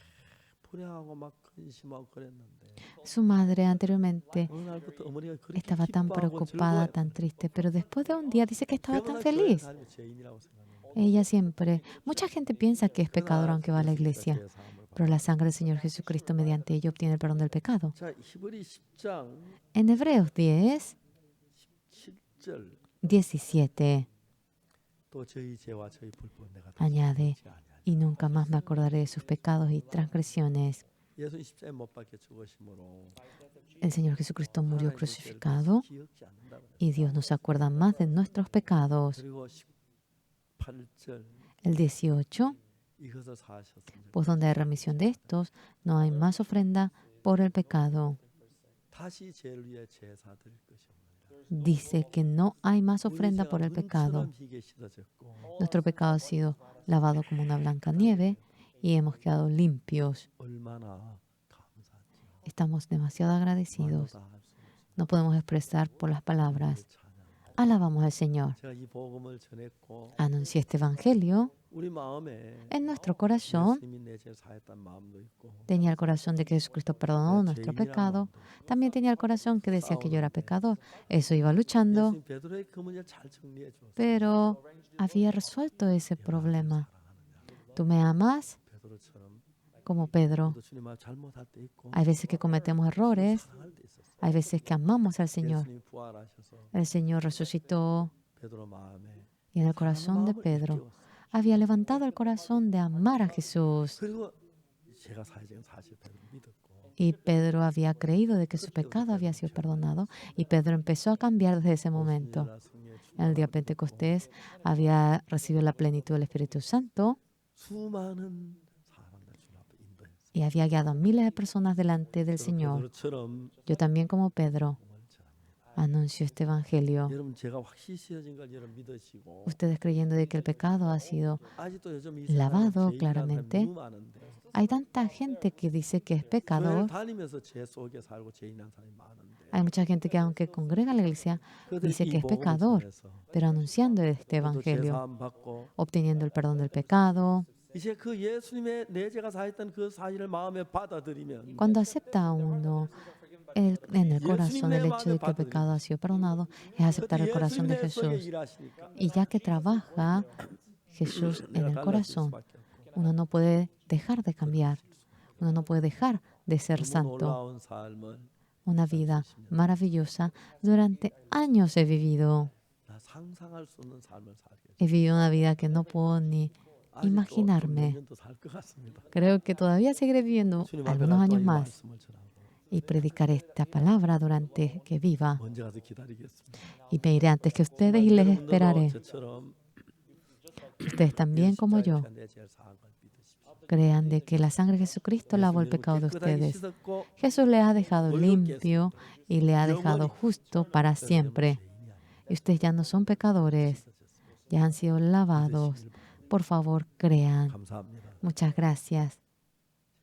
불행하고 막 근심하고 그랬는데 Su madre anteriormente 어느 날부터 어머니가 그렇게 estaba tan 기뻐하고 preocupada, 즐거워했다. tan triste, pero después de un día dice que estaba tan 병원을 feliz. 다니고 죄인이라고 생각해요. Ella siempre, mucha gente piensa que es pecador aunque va a la iglesia, pero la sangre del Señor Jesucristo mediante ella obtiene el perdón del pecado. 자, 히브리 10장 En Hebreos 10, 7절 17 또 저희 죄와 저희 불법 내가 다시 añade, 기억지 아니하리라. y nunca más me acordaré de sus pecados y transgresiones. 예수님 십자가에 못 박혀 죽으심으로 El Señor Jesucristo murió 하나님의 죄를 crucificado 다시 기억지 않는다 그랬어요. y Dios nos acuerda más de nuestros pecados. 그리고 18절 El 18, 이것을 사하셨습니다. pues donde hay remisión de estos, no hay más ofrenda por el pecado. 다시 죄를 위해 제사 드릴 것이 없느니라. Dice que no hay más ofrenda por el pecado. 은처럼 희게 씻어졌고 Nuestro pecado ha sido lavado como una blanca nieve y hemos quedado limpios. 얼마나 감사한지 Estamos demasiado 말로 agradecidos. 다 할 수 없어요. No podemos expresar por las palabras. Alabamos al Señor. 제가 이 복음을 전했고 Anuncié este evangelio. 우리 마음에 En nuestro corazón 예수님이 내 죄를 사했다는 마음도 있고 tenía el corazón de que Jesucristo perdonó nuestro pecado. También tenía el corazón que decía que yo era pecador. Eso iba luchando, 예수님 베드로의 그 문제를 잘 정리해 줬어요. pero había resuelto ese problema. Tú me amas 베드로처럼 como Pedro. 또 주님 앞 잘못할 때 있고 Hay veces que cometemos errores, 사랑할 때 있었어요. hay veces que amamos al Señor. 예수님이 부활하셔서 El Señor resucitó 베드로 마음에 y en el corazón de Pedro había levantado el corazón de amar a Jesús. 그리고 제가 사실은 사실 베드로 믿었고 Y Pedro había creído de que su pecado había sido perdonado y Pedro empezó a cambiar desde ese momento. En el día Pentecostés había recibido la plenitud del Espíritu Santo 수많은 사람들 주님 앞에 인도했어요. y había guiado a miles de personas delante del Señor. 베드로처럼 Yo también como Pedro anuncio este evangelio. 여러분 제가 확실히 씻어진 걸 여러분 믿으시고 Ustedes creyendo de que el pecado ha sido 아직도 요즘 이 lavado 세상에 죄인이라는 사람이 claramente. 너무 많은데 Hay tanta gente que dice que es 교회를 pecador. 다니면서 죄 속에 살고 죄인한 사람이 많은데 Hay mucha gente que aunque congrega en la iglesia 그들이 dice 이 que es 복음을 pecador, 전해서 pero anunciando este 또 evangelio, 제사함 받고 obteniendo el perdón del pecado. 이제 그 예수님의 내 죄가 사했던 그 사실을 마음에 받아들이면 Cuando acepta uno en el corazón el hecho de que el pecado ha sido perdonado, es aceptar el corazón de 예수님의 속에 Jesús. 일하시니까 Y ya que trabaja Jesús en el corazón, uno no puede dejar de cambiar, uno no puede dejar de ser santo. 놀라운 삶을 Una vida maravillosa. Durante años he vivido. 나 상상할 수 없는 삶을 살게 He vivido una vida que no puedo ni imaginarme. 살 것 같습니다. Creo que todavía seguiré viviendo 주님 앞에 algunos 가서 años 이 más. 말씀을 전하고 y predicaré esta palabra durante que viva. 먼저 가서 기다리겠습니다. Y me iré antes que ustedes y les 여러분들도 esperaré. 저처럼 Ustedes también como yo 내 죄를 사한 걸 믿으십시오. crean de que la sangre de Jesucristo lavó el pecado de ustedes. Jesús les ha dejado limpio y le ha dejado justo para siempre. Y ustedes ya no son pecadores, ya han sido lavados. Por favor, crean. 감사합니다. Muchas gracias.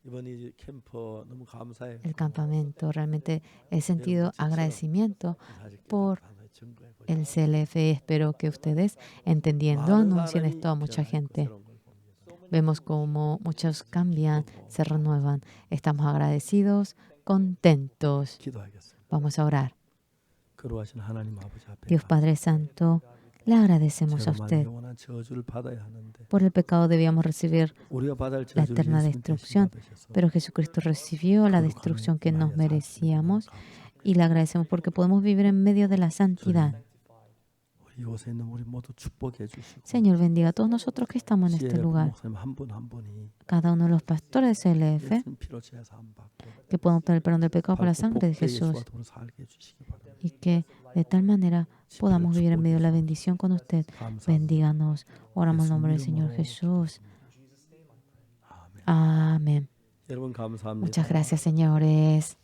이번 이 캠프 너무 감사해요. El campamento, realmente he sentido agradecimiento 사실 por 깨닫고 증거해 보여요. el CLF. Espero que ustedes, entendiendo, anuncien esto a mucha gente. Vemos cómo muchos cambian, se renuevan. Estamos agradecidos, contentos. 기도하겠습니다. Vamos a orar. 거룩하신 하나님 아버지 앞에 Dios Padre Santo, le agradecemos a 죄로만 usted. 영원한 저주를 받아야 하는데 Por el pecado debíamos recibir 우리가 받을 la 저주를 eterna 예수님 대신 destrucción, 받으셔서 pero Jesucristo recibió la destrucción que nos merecíamos y le agradecemos porque podemos vivir en medio de la santidad. 우리 이곳에 있는 우리 모두 축복해 주시고 Señor, bendiga a todos nosotros que estamos en este lugar. 목사님 한 분 한 분이 Cada uno de los pastores de CLF, 예수님 피로 제사함 받고 que puedan obtener el perdón del pecado por la sangre de Jesús y que de tal manera podamos vivir en medio de la bendición con usted. Bendíganos. Oramos en nombre del Señor Jesús. Amén. 여러분 감사합니다. Muchas gracias, señores.